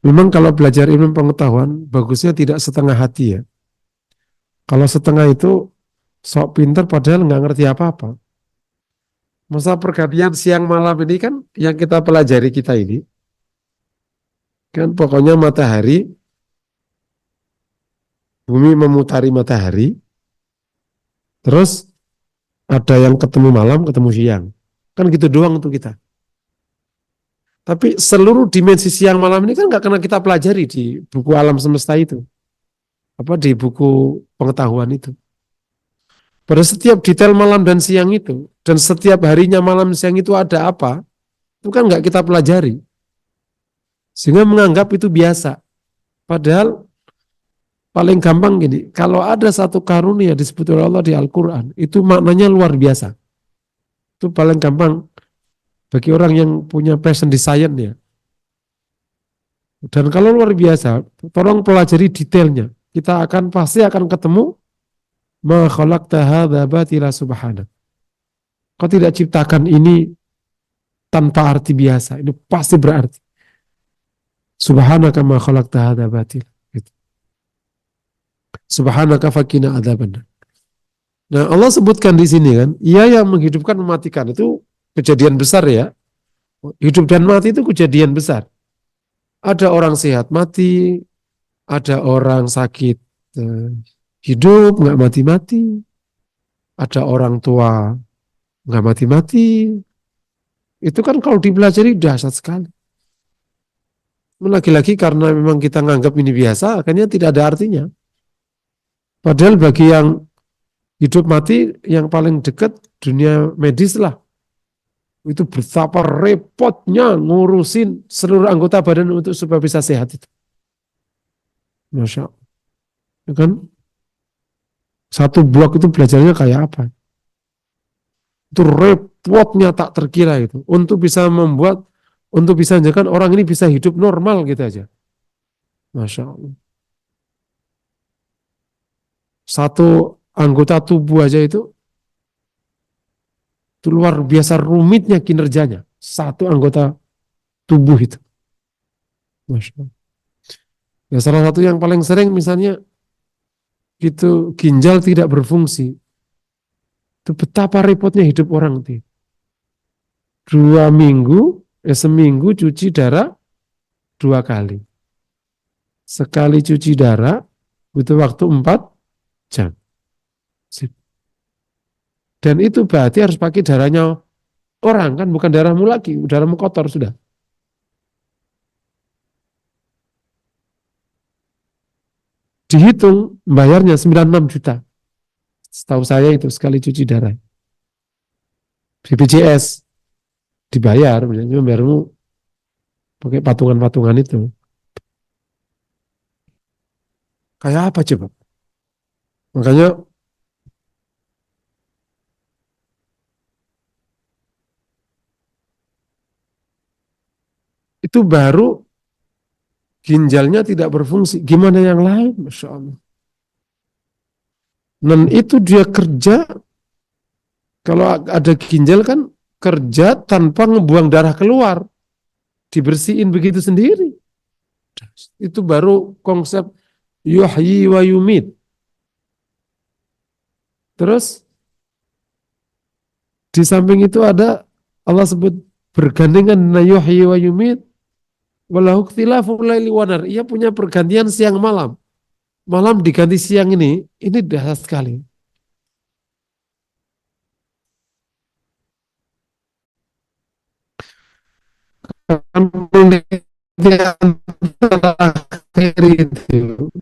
Memang kalau belajar ilmu pengetahuan, bagusnya tidak setengah hati ya. Kalau setengah itu sok pinter padahal nggak ngerti apa-apa. Masa pergantian siang malam ini kan yang kita pelajari kita ini, kan pokoknya matahari, bumi memutari matahari, terus ada yang ketemu malam, ketemu siang. Kan gitu doang untuk kita. Tapi seluruh dimensi siang malam ini kan nggak pernah kita pelajari di buku alam semesta itu. Apa di buku pengetahuan itu. Pada setiap detail malam dan siang itu, dan setiap harinya malam siang itu ada apa, itu kan nggak kita pelajari. Sehingga menganggap itu biasa. Padahal paling gampang gini, kalau ada satu karunia disebut oleh Allah di Al-Quran, itu maknanya luar biasa. Itu paling gampang bagi orang yang punya passion di science ya. Dan kalau luar biasa, tolong pelajari detailnya. Kita pasti akan ketemu ma khalaqta hadza batila subhanak. Kau tidak ciptakan ini tanpa arti biasa. Ini pasti berarti. Subhanaka ma khalaqta hadza batila. Gitu. Subhanaka faqina adzabannar. Nah, Allah sebutkan di sini kan, Ia yang menghidupkan mematikan itu kejadian besar ya. Hidup dan mati itu kejadian besar. Ada orang sehat mati, ada orang sakit hidup, nggak mati-mati. Ada orang tua nggak mati-mati. Itu kan kalau dipelajari dahsyat sekali. Lagi-lagi karena memang kita nganggap ini biasa, akhirnya tidak ada artinya. Padahal bagi yang hidup mati, yang paling dekat dunia medis lah. Itu betapa repotnya ngurusin seluruh anggota badan untuk supaya bisa sehat itu. Masya Allah. Ya kan? Satu blok itu belajarnya kayak apa? Itu repotnya tak terkira itu. Untuk bisa menjadikan orang ini bisa hidup normal gitu aja. Masya Allah. Satu anggota tubuh aja itu luar biasa rumitnya kinerjanya. Satu anggota tubuh itu. Masya Allah. Ya, salah satu yang paling sering misalnya itu ginjal tidak berfungsi. Itu betapa repotnya hidup orang itu. 2 minggu, seminggu cuci darah 2 kali. Sekali cuci darah butuh waktu 4 jam. Sip. Dan itu berarti harus pakai darahnya orang kan, bukan darahmu lagi, darahmu kotor sudah. Dihitung bayarnya 96 juta. Setahu saya itu sekali cuci darah. BPJS dibayar, misalnya bayarmu pakai patungan-patungan itu. Kayak apa coba? Makanya itu baru ginjalnya tidak berfungsi. Gimana yang lain? Masya Allah. Dan itu dia kerja, kalau ada ginjal kan kerja tanpa ngebuang darah keluar. Dibersihin begitu sendiri. Itu baru konsep yuhyi wa yumit. Terus di samping itu ada Allah sebut bergandengan yuhyi wa yumit walahu ikhtilaful laili wan nahar. Ia punya pergantian siang malam. Malam diganti siang ini dahsyat sekali. Terakhir itu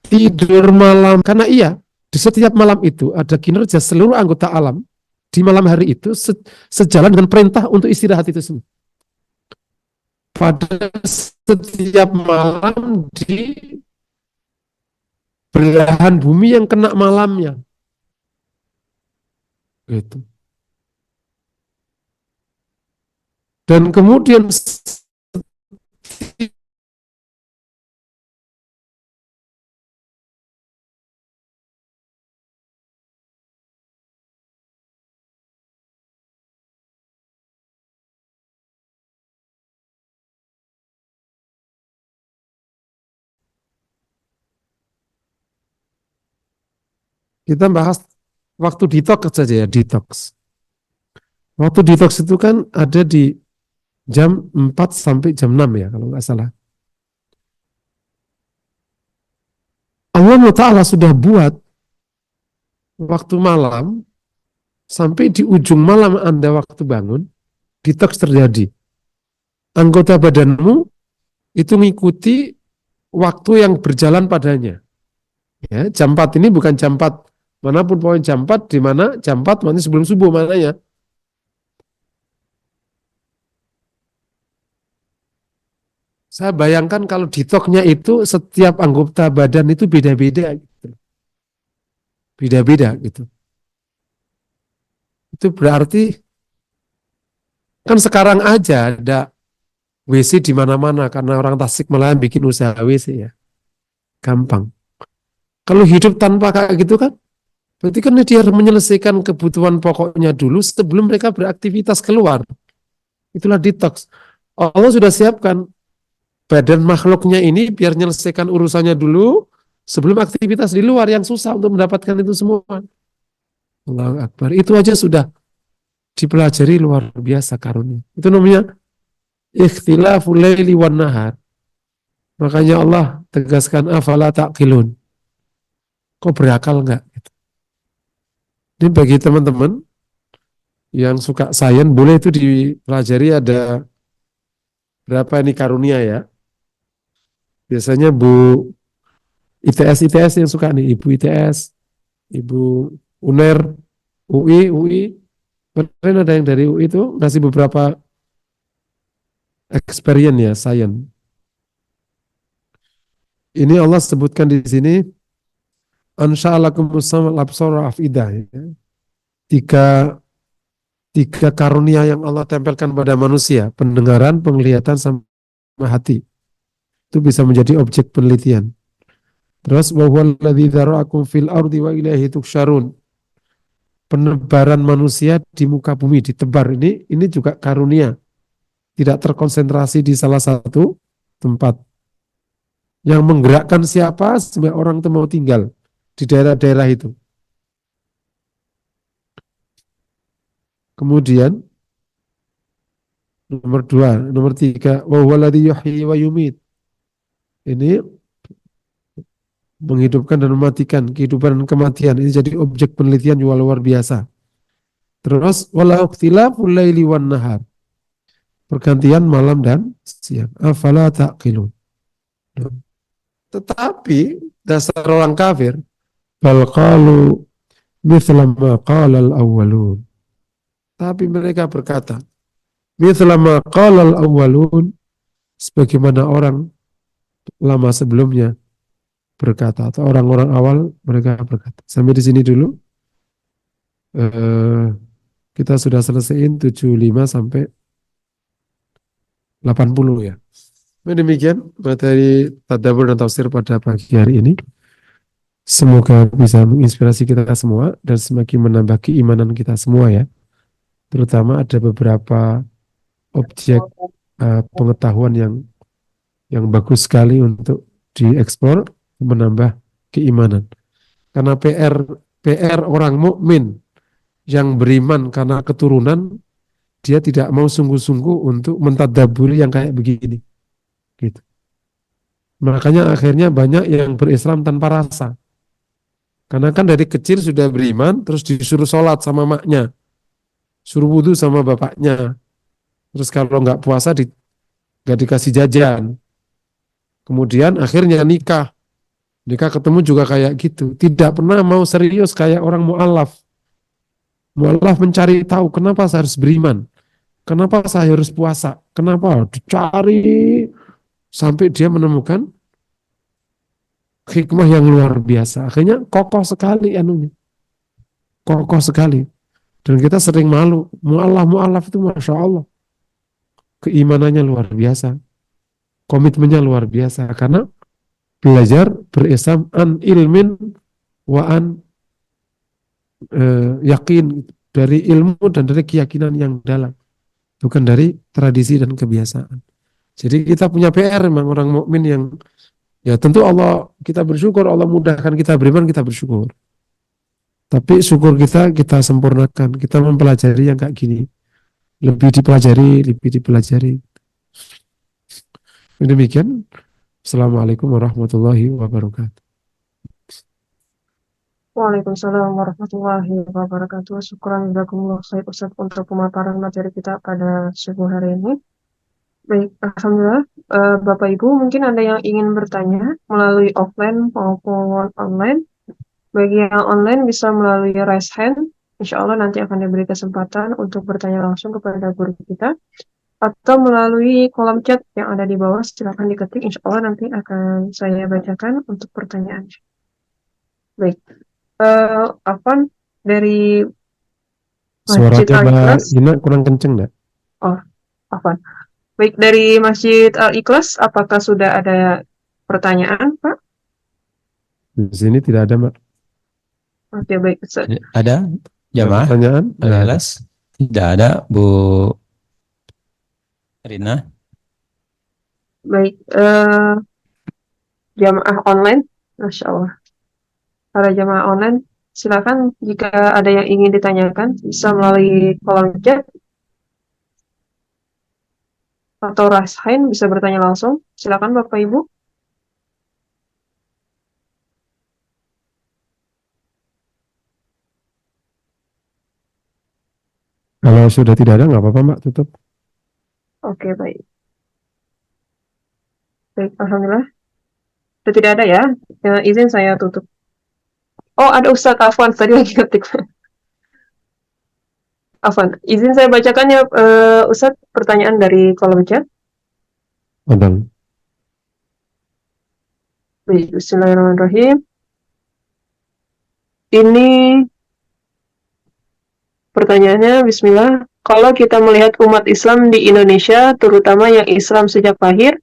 tidur malam karena di setiap malam itu ada kinerja seluruh anggota alam di malam hari itu sejalan dengan perintah untuk istirahat itu semua. Pada setiap malam di belahan bumi yang kena malamnya. Gitu. Dan kemudian kita bahas waktu detox saja ya, detox. Waktu detox itu kan ada di jam 4 sampai jam 6 ya kalau nggak salah. Allah Ta'ala sudah buat waktu malam sampai di ujung malam Anda waktu bangun, detox terjadi. Anggota badanmu itu mengikuti waktu yang berjalan padanya. Ya, jam 4 ini bukan jam 4 manapun, poin jam 4 di mana jam 4 mana sebelum subuh mananya. Saya bayangkan kalau detoxnya itu setiap anggota badan itu beda-beda gitu. Beda-beda gitu. Itu berarti kan sekarang aja ada WC di mana-mana karena orang Tasikmalaya bikin usaha WC ya. Gampang. Kalau hidup tanpa kayak gitu kan, berarti kan dia harus menyelesaikan kebutuhan pokoknya dulu sebelum mereka beraktivitas keluar. Itulah detox. Allah sudah siapkan badan makhluknya ini biar menyelesaikan urusannya dulu sebelum aktivitas di luar yang susah untuk mendapatkan itu semua. Allahu Akbar. Itu aja sudah dipelajari luar biasa karunia. Itu namanya ikhtilaful laili wan nahar. Makanya Allah tegaskan afala taqilun. Kok berakal enggak? Ini bagi teman-teman yang suka sains boleh itu dipelajari, ada berapa ini karunia ya. Biasanya Bu ITS yang suka nih, Ibu ITS, Ibu UNER, UI. Kemarin ada yang dari UI itu ngasih beberapa experience ya, sains. Ini Allah sebutkan di sini ansha'alakumus sam'a wal absara wal afidah. Tiga karunia yang Allah tempelkan pada manusia, pendengaran, penglihatan, sama hati. Itu bisa menjadi objek penelitian. Terus wa huwallazi dzara'akum fil ardi wa ilaihi tuhsyarun. Penebaran manusia di muka bumi ditebar ini juga karunia, tidak terkonsentrasi di salah satu tempat. Yang menggerakkan siapa supaya orang itu mau tinggal di daerah-daerah itu. Kemudian nomor 2, nomor 3, wa huwallazi yuhyi wa yumit. Ini menghidupkan dan mematikan, kehidupan dan kematian. Ini jadi objek penelitian juga luar biasa. Terus wala ikhtilaful laili wan nahar. Pergantian malam dan siang. Afala taqilun. Tetapi dasar orang kafir, bal qalu mithla ma qala al-awwalun. Tapi mereka berkata, mithla ma qala al-awwalun, sebagaimana orang lama sebelumnya berkata, atau orang-orang awal mereka berkata. Sampai di sini dulu. Kita sudah selesaiin 75 sampai 80 ya. Demikian materi tadabbur dan tafsir pada pagi hari ini. Semoga bisa menginspirasi kita semua dan semakin menambah keimanan kita semua ya. Terutama ada beberapa objek pengetahuan yang bagus sekali untuk dieksplor, menambah keimanan. Karena PR orang mukmin yang beriman karena keturunan, dia tidak mau sungguh-sungguh untuk mentadaburi yang kayak begini. Gitu. Makanya akhirnya banyak yang berislam tanpa rasa. Karena kan dari kecil sudah beriman, terus disuruh sholat sama maknya, suruh wudhu sama bapaknya. Terus kalau nggak puasa nggak dikasih jajan. Kemudian akhirnya nikah ketemu juga kayak gitu. Tidak pernah mau serius kayak orang mu'alaf. Mu'alaf mencari tahu kenapa saya harus beriman, kenapa saya harus puasa, kenapa dicari sampai dia menemukan hikmah yang luar biasa. Akhirnya kokoh sekali anunya. Kokoh sekali. Dan kita sering malu. Mu'alaf itu Masya Allah. Keimanannya luar biasa. Komitmennya luar biasa. Karena belajar berislam an ilmin wa an yakin. Dari ilmu dan dari keyakinan yang dalam. Bukan dari tradisi dan kebiasaan. Jadi kita punya PR memang orang mukmin yang ya tentu Allah, kita bersyukur Allah mudahkan kita beriman, kita bersyukur. Tapi syukur kita sempurnakan, kita mempelajari yang kayak gini. Lebih dipelajari. Demikian. Assalamualaikum warahmatullahi wabarakatuh. Waalaikumsalam warahmatullahi wabarakatuh. Syukran jazakumullah khair Ustaz untuk pemaparan materi kita pada subuh hari ini. Baik, alhamdulillah. Bapak Ibu, mungkin ada yang ingin bertanya melalui offline maupun online. Bagi yang online bisa melalui raise hand. Insya Allah nanti akan diberi kesempatan untuk bertanya langsung kepada guru kita. Atau melalui kolom chat yang ada di bawah, silakan diketik. Insya Allah nanti akan saya bacakan untuk pertanyaan. Baik. Afwan dari Masjid Suaranya Mbak Al-Ikhlas. Ina kurang kenceng enggak? Oh, Afwan. Baik, dari Masjid Al-Ikhlas, apakah sudah ada pertanyaan, Pak? Di sini tidak ada, Mbak. Oke, baik. Ustaz. Ada jamaah Pertanyaan? Al-Ikhlas? Tidak ada, Bu Rina. Baik, jamaah online, Masya Allah. Para jamaah online, silakan jika ada yang ingin ditanyakan, bisa melalui kolom chat atau raise hand, bisa bertanya langsung. Silakan Bapak Ibu. Kalau sudah tidak ada, nggak apa-apa, Mbak, tutup. Oke, baik. Baik, alhamdulillah. Sudah tidak ada ya. Izin saya tutup. Oh, ada Ustadz Afwan tadi lagi ketik. Afwan, izin saya bacakan ya, Ustadz, pertanyaan dari kolom chat. Adang. Baik, bismillahirrahmanirrahim. Ini pertanyaannya, bismillah. Kalau kita melihat umat Islam di Indonesia, terutama yang Islam sejak lahir,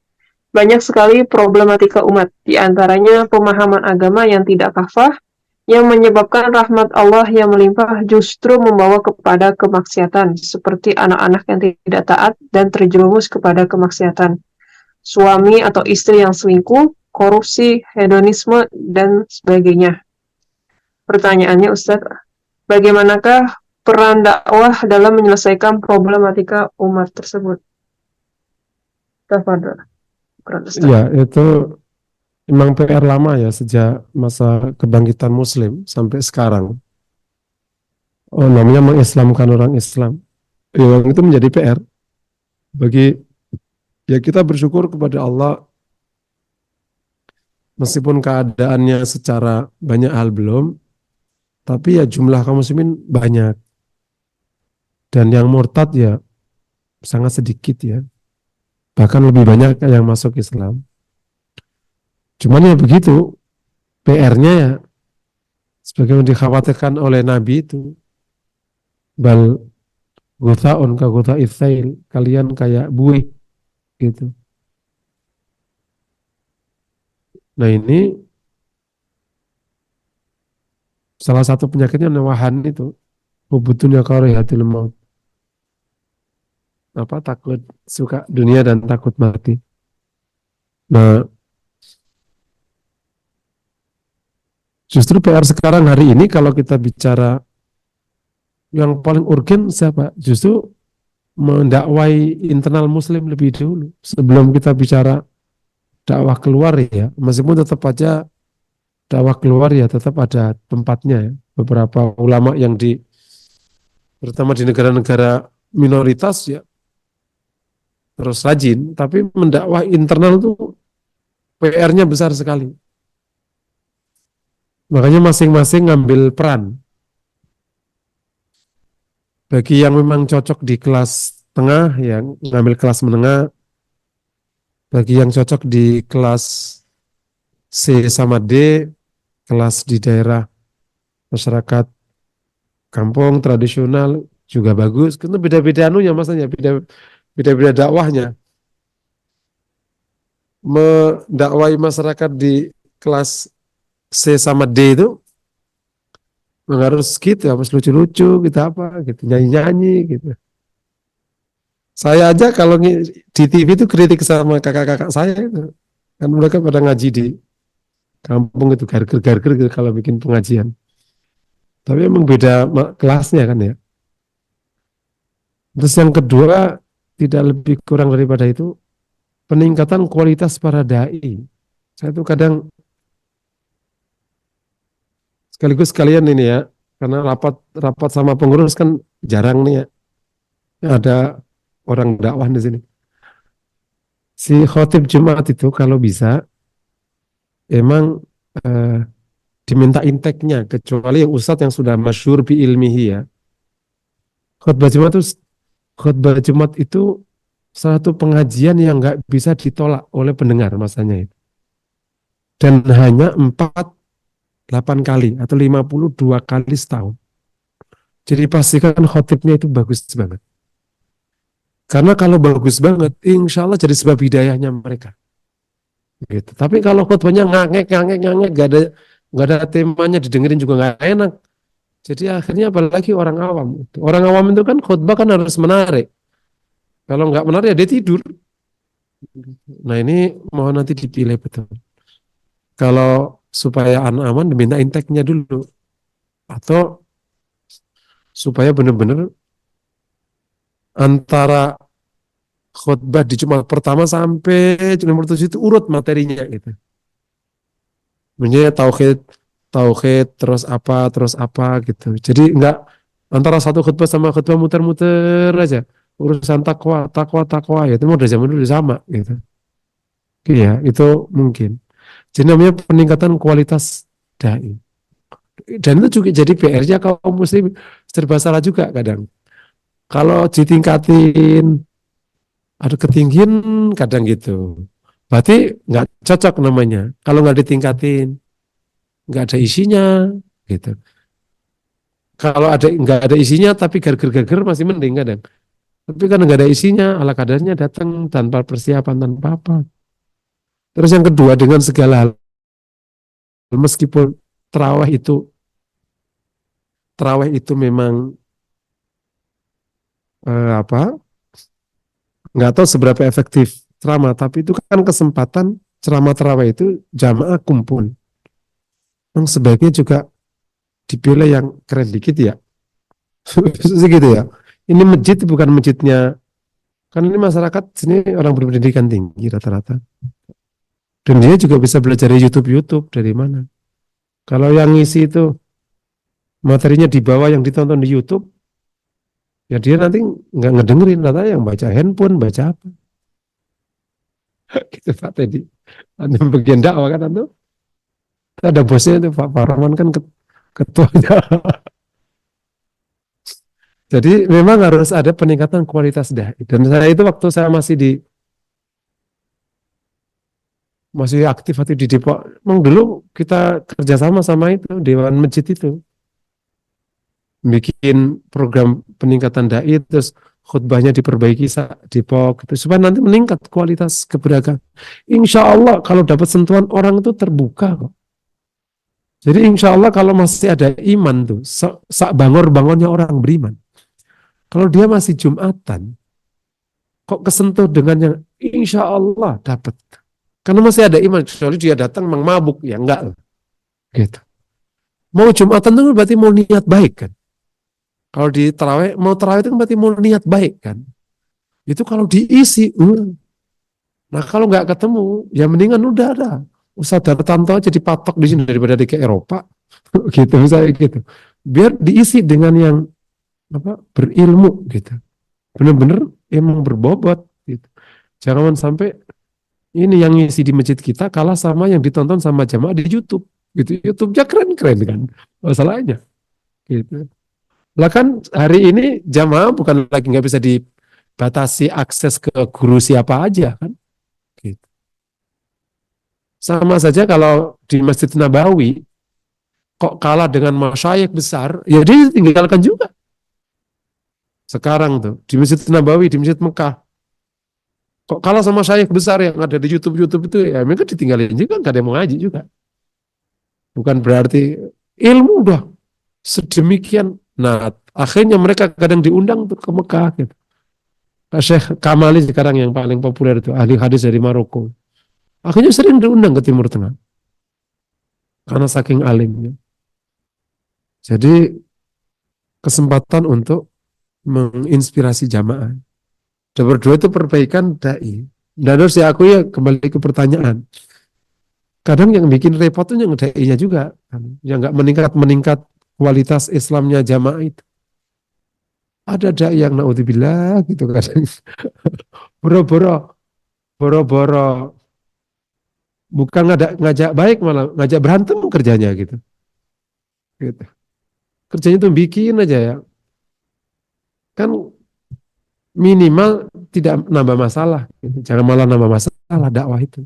banyak sekali problematika umat, di antaranya pemahaman agama yang tidak kafah, yang menyebabkan rahmat Allah yang melimpah justru membawa kepada kemaksiatan, seperti anak-anak yang tidak taat dan terjerumus kepada kemaksiatan, suami atau istri yang selingkuh, korupsi, hedonisme, dan sebagainya. Pertanyaannya, Ustadz, bagaimanakah peran dakwah dalam menyelesaikan problematika umat tersebut? Tafadhol. Ya, itu memang PR lama ya, sejak masa kebangkitan Muslim sampai sekarang. Oh, namanya mengislamkan orang Islam. Ya, itu menjadi PR bagi ya kita bersyukur kepada Allah meskipun keadaannya secara banyak hal belum, tapi ya jumlah kaum muslimin banyak dan yang murtad ya sangat sedikit ya. Bahkan lebih banyak yang masuk Islam. Cuman ya begitu, PR-nya ya sebagaimana dikhawatirkan oleh Nabi itu, bal guthaun ka gutha ithail, kalian kayak buih gitu. Nah ini salah satu penyakitnya nawahan itu, hubbudunya karihatul maut. Apa takut suka dunia dan takut mati. Nah, justru PR sekarang hari ini kalau kita bicara yang paling urgen siapa? Justru mendakwai internal muslim lebih dulu sebelum kita bicara dakwah keluar ya. Meskipun tetap aja dakwah keluar ya tetap ada tempatnya ya. Beberapa ulama yang terutama di negara-negara minoritas ya terus rajin, tapi mendakwah internal tuh PR-nya besar sekali. Makanya masing-masing ngambil peran. Bagi yang memang cocok di kelas tengah, yang ngambil kelas menengah. Bagi yang cocok di kelas C sama D, kelas di daerah masyarakat kampung tradisional juga bagus. Itu beda-beda anunya masanya, beda-beda dakwahnya. Mendakwai masyarakat di kelas C sama D itu harus gitu, harus lucu-lucu, kita apa, gitu, nyanyi-nyanyi, gitu. Saya aja kalau di TV itu kritik sama kakak-kakak saya itu. Kan mereka pada ngaji di kampung itu garger-garger gitu kalau bikin pengajian. Tapi emang beda kelasnya kan ya. Terus yang kedua, tidak lebih kurang daripada itu, peningkatan kualitas para dai. Saya tuh kadang sekaligus kalian ini ya, karena rapat sama pengurus kan jarang nih ya. Ada orang dakwah di sini. Si khotib Jumat itu kalau bisa emang diminta inteknya, kecuali yang ustadz yang sudah masyhur bi ilmihi ya. Khutbah Jumat itu salah satu pengajian yang nggak bisa ditolak oleh pendengar masanya itu. Dan hanya 8 kali atau 52 kali setahun. Jadi pastikan khotibnya itu bagus banget. Karena kalau bagus banget, insya Allah jadi sebab hidayahnya mereka. Gitu. Tapi kalau khutbahnya ngangek, gak ada temanya, didengerin juga nggak enak. Jadi akhirnya apalagi orang awam. Orang awam itu kan khutbah kan harus menarik. Kalau nggak menarik ya dia tidur. Nah ini mohon nanti dipilih betul. Kalau supaya aman diminta inteknya dulu. Atau supaya benar-benar antara khutbah di Jumat pertama sampai nomor 7 itu urut materinya gitu. Misalnya tauhid terus apa gitu. Jadi enggak antara satu khutbah sama khutbah muter-muter aja. Urusan takwa ya itu udah zaman dulu sama gitu. Iya, itu mungkin. Jadi namanya peningkatan kualitas dai. Dan itu juga jadi PR-nya kaum muslim serba salah juga kadang. Kalau ditingkatin ada ketinggian kadang gitu. Berarti nggak cocok namanya. Kalau nggak ditingkatin, nggak ada isinya, gitu. Kalau nggak ada isinya tapi garger-garger masih mending kadang. Tapi kan nggak ada isinya, ala kadarnya datang tanpa persiapan tanpa apa. Terus yang kedua, dengan segala hal, meskipun terawih itu memang apa, nggak tahu seberapa efektif ceramah, tapi itu kan kesempatan ceramah terawih itu jamaah kumpul. Memang sebaiknya juga dipilih yang keren dikit ya. Segitu ya. Ini masjid bukan masjidnya, kan ini masyarakat sini orang berpendidikan tinggi rata-rata. Dan dia juga bisa belajar dari YouTube dari mana. Kalau yang ngisi itu materinya di bawah yang ditonton di YouTube, ya dia nanti nggak ngedengerin, rata yang baca handphone, baca apa. Gitu Pak Teddy. Anda bagian dakwah kan Anda? Ada bosnya itu Pak Rahman kan ketuanya. Jadi memang harus ada peningkatan kualitas dai. Dan saya itu waktu saya masih aktif atau di Depok, memang dulu kita kerjasama sama itu Dewan Masjid itu, bikin program peningkatan dai, terus khutbahnya diperbaiki Depok gitu, supaya nanti meningkat kualitas keberagaman. Insya Allah kalau dapat sentuhan orang itu terbuka kok. Jadi insya Allah kalau masih ada iman tuh, sak bangor-bangornya orang beriman. Kalau dia masih Jumatan, kok kesentuh dengan yang insya Allah dapat. Karena masih ada iman, kecuali dia datang memang mabuk, ya enggak. Gitu. Mau Jumatan itu berarti mau niat baik kan. Kalau di terawih, mau terawih itu berarti mau niat baik kan. Itu kalau diisi, nah kalau nggak ketemu, ya mendingan udah ada. Usah Dartanto aja dipatok di sini daripada di ke Eropa. Gitu misalnya gitu. Biar diisi dengan yang apa, berilmu gitu. Benar-benar emang berbobot gitu. Jangan sampai ini yang ngisi di masjid kita kalah sama yang ditonton sama jamaah di YouTube. Gitu. YouTube-nya keren-keren kan. Masalahnya. Gitu. Lah kan hari ini jamaah bukan lagi nggak bisa dibatasi akses ke guru siapa aja kan. Gitu. Sama saja kalau di Masjid Nabawi kok kalah dengan masyayikh besar, ya dia tinggalkan juga. Sekarang tuh di Masjid Nabawi, di Masjid Mekah, kok kalah sama masyayikh besar yang ada di YouTube itu, ya mereka ditinggalin juga, nggak ada yang mau ngaji juga. Bukan berarti ilmu udah sedemikian. Nah, akhirnya mereka kadang diundang tuh ke Mekah gitu. Syekh Kamali sekarang yang paling populer itu ahli hadis dari Maroko. Akhirnya sering diundang ke Timur Tengah karena saking alimnya. Jadi kesempatan untuk menginspirasi jamaah. Dan berdua itu perbaikan dai. Dan harus diakui ya, kembali ke pertanyaan. Kadang yang bikin repot itu yang dai-nya juga, yang nggak meningkat kualitas Islamnya jamaah itu. Ada dai yang naudzubillah gitu kadang boro-boro bukan ngajak baik, malah ngajak berantem kerjanya gitu. Gitu. Kerjanya tuh bikin aja ya. Kan minimal tidak nambah masalah. Gitu. Jangan malah nambah masalah dakwah itu.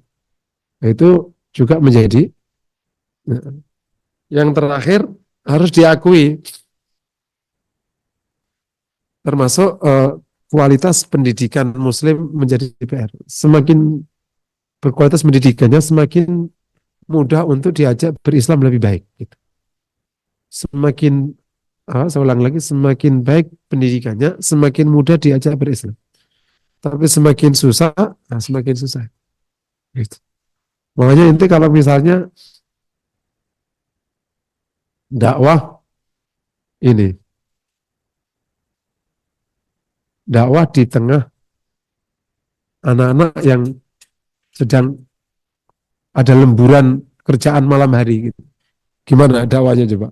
Nah, itu juga menjadi yang terakhir harus diakui, termasuk kualitas pendidikan Muslim menjadi PR. Semakin berkualitas pendidikannya, semakin mudah untuk diajak berislam lebih baik. Gitu. Semakin saya ulang lagi, semakin baik pendidikannya, semakin mudah diajak berislam. Tapi semakin susah, semakin susah. Gitu. Makanya inti kalau misalnya dakwah di tengah anak-anak yang sedang ada lemburan kerjaan malam hari gitu. Gimana dakwahnya coba?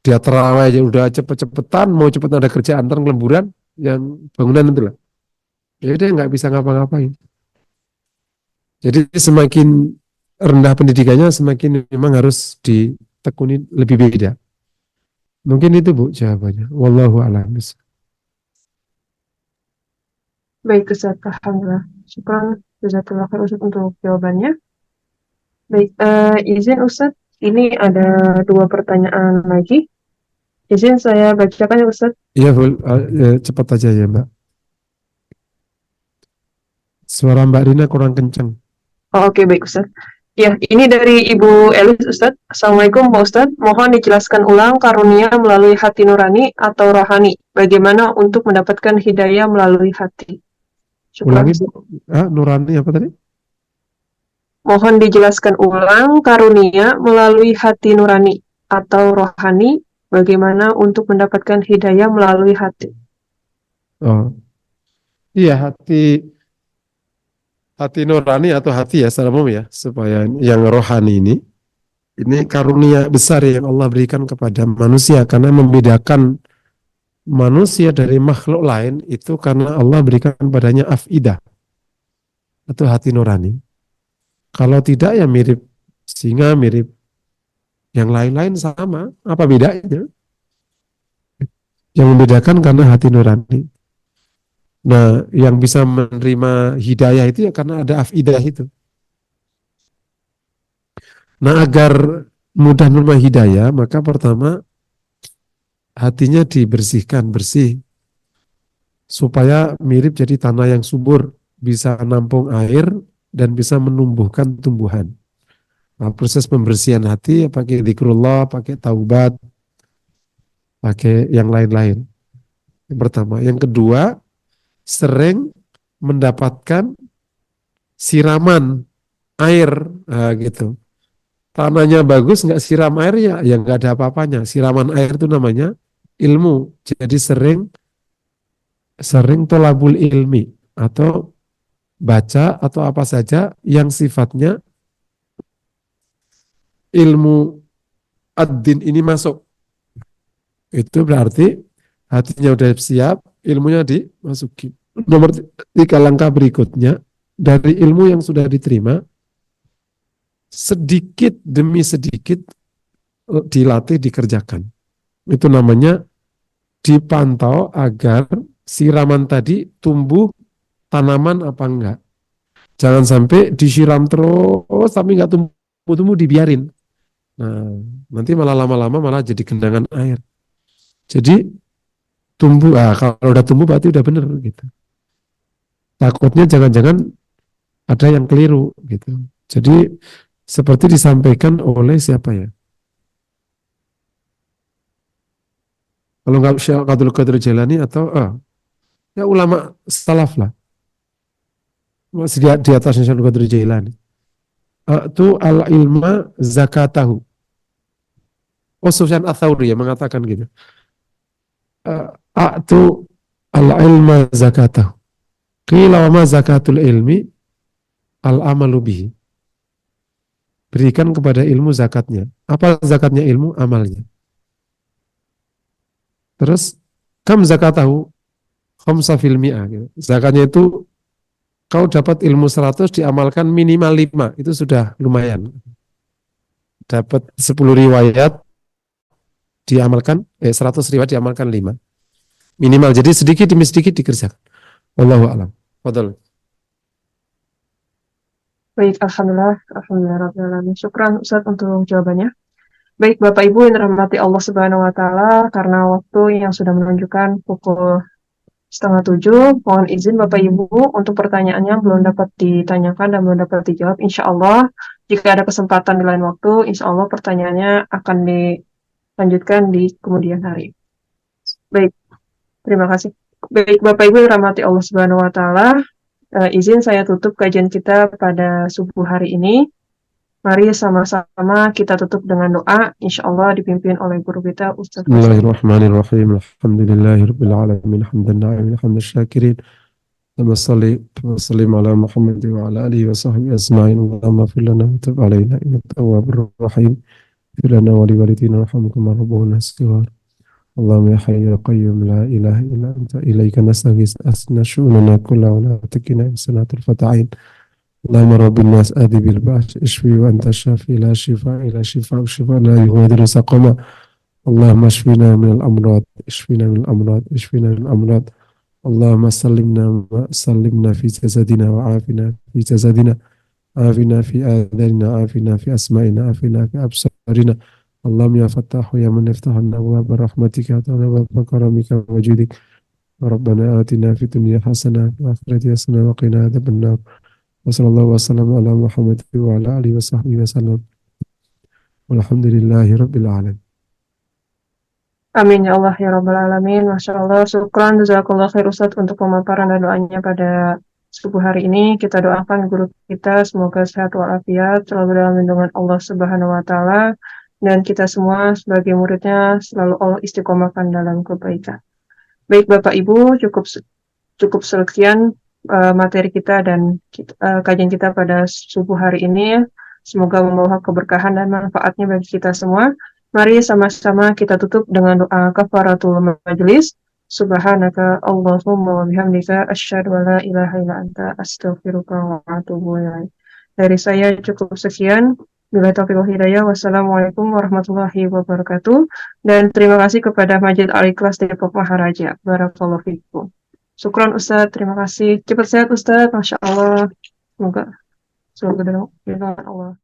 Dia terawih aja udah cepet-cepetan, mau cepet ada kerjaan, ntar lemburan yang bangunan itu lah. Ya dia nggak bisa ngapa-ngapain. Jadi semakin rendah pendidikannya, semakin memang harus ditekuni lebih beda. Mungkin itu Bu jawabannya. Wallahu a'lam. Baik, Ustaz. Alhamdulillah. Syukran, jazakallah khair Ustaz untuk jawabannya. Baik, izin Ustaz, ini ada 2 pertanyaan lagi. Izin saya bacakan ya Ustaz. Iya, cepat aja ya Mbak. Suara Mbak Rina kurang kencang. Oh, oke, baik Ustadz. Ya, ini dari Ibu Elis Ustadz. Assalamualaikum Pak Ustadz. Mohon dijelaskan ulang karunia melalui hati nurani atau rohani. Bagaimana untuk mendapatkan hidayah melalui hati? Syukran. Ulangi, Bu. Nurani apa tadi? Mohon dijelaskan ulang karunia melalui hati nurani atau rohani. Bagaimana untuk mendapatkan hidayah melalui hati? Oh, iya, hati nurani atau hati ya secara umum ya, supaya yang rohani ini karunia besar yang Allah berikan kepada manusia, karena membedakan manusia dari makhluk lain itu karena Allah berikan padanya afidah atau hati nurani. Kalau tidak ya mirip singa, mirip yang lain-lain sama. Apa bedanya? Yang membedakan karena hati nurani. Nah, yang bisa menerima hidayah itu ya karena ada afidah itu. Nah, agar mudah menerima hidayah, maka pertama hatinya dibersihkan, bersih, supaya mirip jadi tanah yang subur, bisa nampung air dan bisa menumbuhkan tumbuhan. Nah, proses pembersihan hati ya pakai zikrullah, pakai taubat, pakai yang lain-lain. Yang pertama. Yang kedua, sering mendapatkan siraman air, nah, gitu. Tanahnya bagus, nggak siram air ya nggak ada apa-apanya. Siraman air itu namanya ilmu. Jadi sering tolabul ilmi atau baca atau apa saja yang sifatnya ilmu ad-din ini masuk. Itu berarti hatinya udah siap, ilmunya dimasuki. Nomor 3 langkah berikutnya, dari ilmu yang sudah diterima, sedikit demi sedikit dilatih, dikerjakan. Itu namanya dipantau agar siraman tadi tumbuh tanaman apa enggak. Jangan sampai disiram terus tapi enggak tumbuh-tumbuh, dibiarin. Nah, nanti malah lama-lama malah jadi genangan air. Jadi tumbuh, kalau udah tumbuh berarti udah bener gitu. Takutnya jangan-jangan ada yang keliru gitu. Jadi seperti disampaikan oleh siapa ya? Kalau nggak Syekh Qadir Qadir Jailani atau ya ulama salaf lah. Masih di atasnya Syekh Qadir Jailani. Itu al ilma zakatahu. Oh, Sufyan Ats-Tsauri ya mengatakan gitu. Itu al ilma zakatahu. Qila wa ma zakatul ilmi al amalu bihi. Berikan kepada ilmu zakatnya. Apa zakatnya ilmu? Amalnya. Terus kam zakatahu khamsa fil mi'ah gitu. Zakatnya itu kau dapat ilmu 100 diamalkan minimal 5, itu sudah lumayan. Dapat 10 riwayat diamalkan 100 riwayat diamalkan 5. Minimal. Jadi sedikit demi sedikit dikerjakan. Wallahu a'lam. Fadhal. Baik, alhamdulillah. Syukran Ustaz untuk jawabannya. Baik, Bapak Ibu yang dirahmati Allah Subhanahu wa taala, karena waktu yang sudah menunjukkan pukul 6:30, mohon izin Bapak Ibu untuk pertanyaannya belum dapat ditanyakan dan belum dapat dijawab. Insya Allah, jika ada kesempatan di lain waktu, insya Allah pertanyaannya akan dilanjutkan di kemudian hari. Baik, terima kasih. Baik, Bapak Ibu yang dirahmati Allah Subhanahu wa taala, izin saya tutup kajian kita pada subuh hari ini. Mari sama-sama kita tutup dengan doa, insya Allah dipimpin oleh guru kita Ustaz. Bismillahirrahmanirrahim. Alhamdulillahirabbil alamin. Hamdan na'imin hamdan syakirin. Allahumma shalli wa sallim ala Muhammad wa ala alihi wa sahbihi ajma'in. Allahumma ighfir lana wa tub alaina innaka tawwabur rahim. Ighfir lana wa li walidina warhamhum rabbuna istighfar. Allahumma ya hayyu ya qayyum la ilaha illa anta ilaika nastaghis asna syu'unana kullaha wa la takilna sanatul fata'in. اللهم رب الناس أذهب البأس اشفي وأنت الشافي لا شفاء إلا شفاء شفاء لا يغادر سقما. اللهم اشفنا من الأمراض اشفنا من الأمراض اشفنا من الأمراض. اللهم سلمنا في جسدنا وعافنا في جسدنا. عافنا في آذاننا عافنا في أسمائنا عافنا في أبصارنا. اللهم يا فتاح يا من يفتح أبواب رحمتك وأبواب كرمك وجودك. ربنا آتنا في الدنيا حسنة وفي الآخرة حسنة وقنا عذاب النار. Wassallallahu wasallam ala Muhammad wa ala alihi wa sahbihi wasallam. Walhamdulillahi rabbil alamin. Amin ya Allah ya Rabbal Alamin. Masya Allah, syukran jazakallah khair Ustadz untuk pemaparan dan doanya pada subuh hari ini. Kita doakan guru kita semoga sehat walafiat, selalu dalam lindungan Allah Subhanahu wa Ta'ala, dan kita semua sebagai muridnya selalu Allah istiqomahkan dalam kebaikan. Baik Bapak Ibu, cukup sekian materi kita dan kajian kita pada subuh hari ini. Semoga membawa keberkahan dan manfaatnya bagi kita semua. Mari sama-sama kita tutup dengan doa kafaratul majelis. Subhanaka Allahumma wa bihamdika asyhadu an la ilaha illa anta astaghfiruka wa atubu ilaik. Dari saya cukup sekian. Bila taufiq wal hidayah. Wassalamualaikum warahmatullahi wabarakatuh. Dan terima kasih kepada Masjid Al-Ikhlas Depok Maharaja. Barakallahu fikum. Syukran Ustadz, terima kasih. Cepat sehat Ustadz, Masya Allah. Semoga dalam lindungan Allah.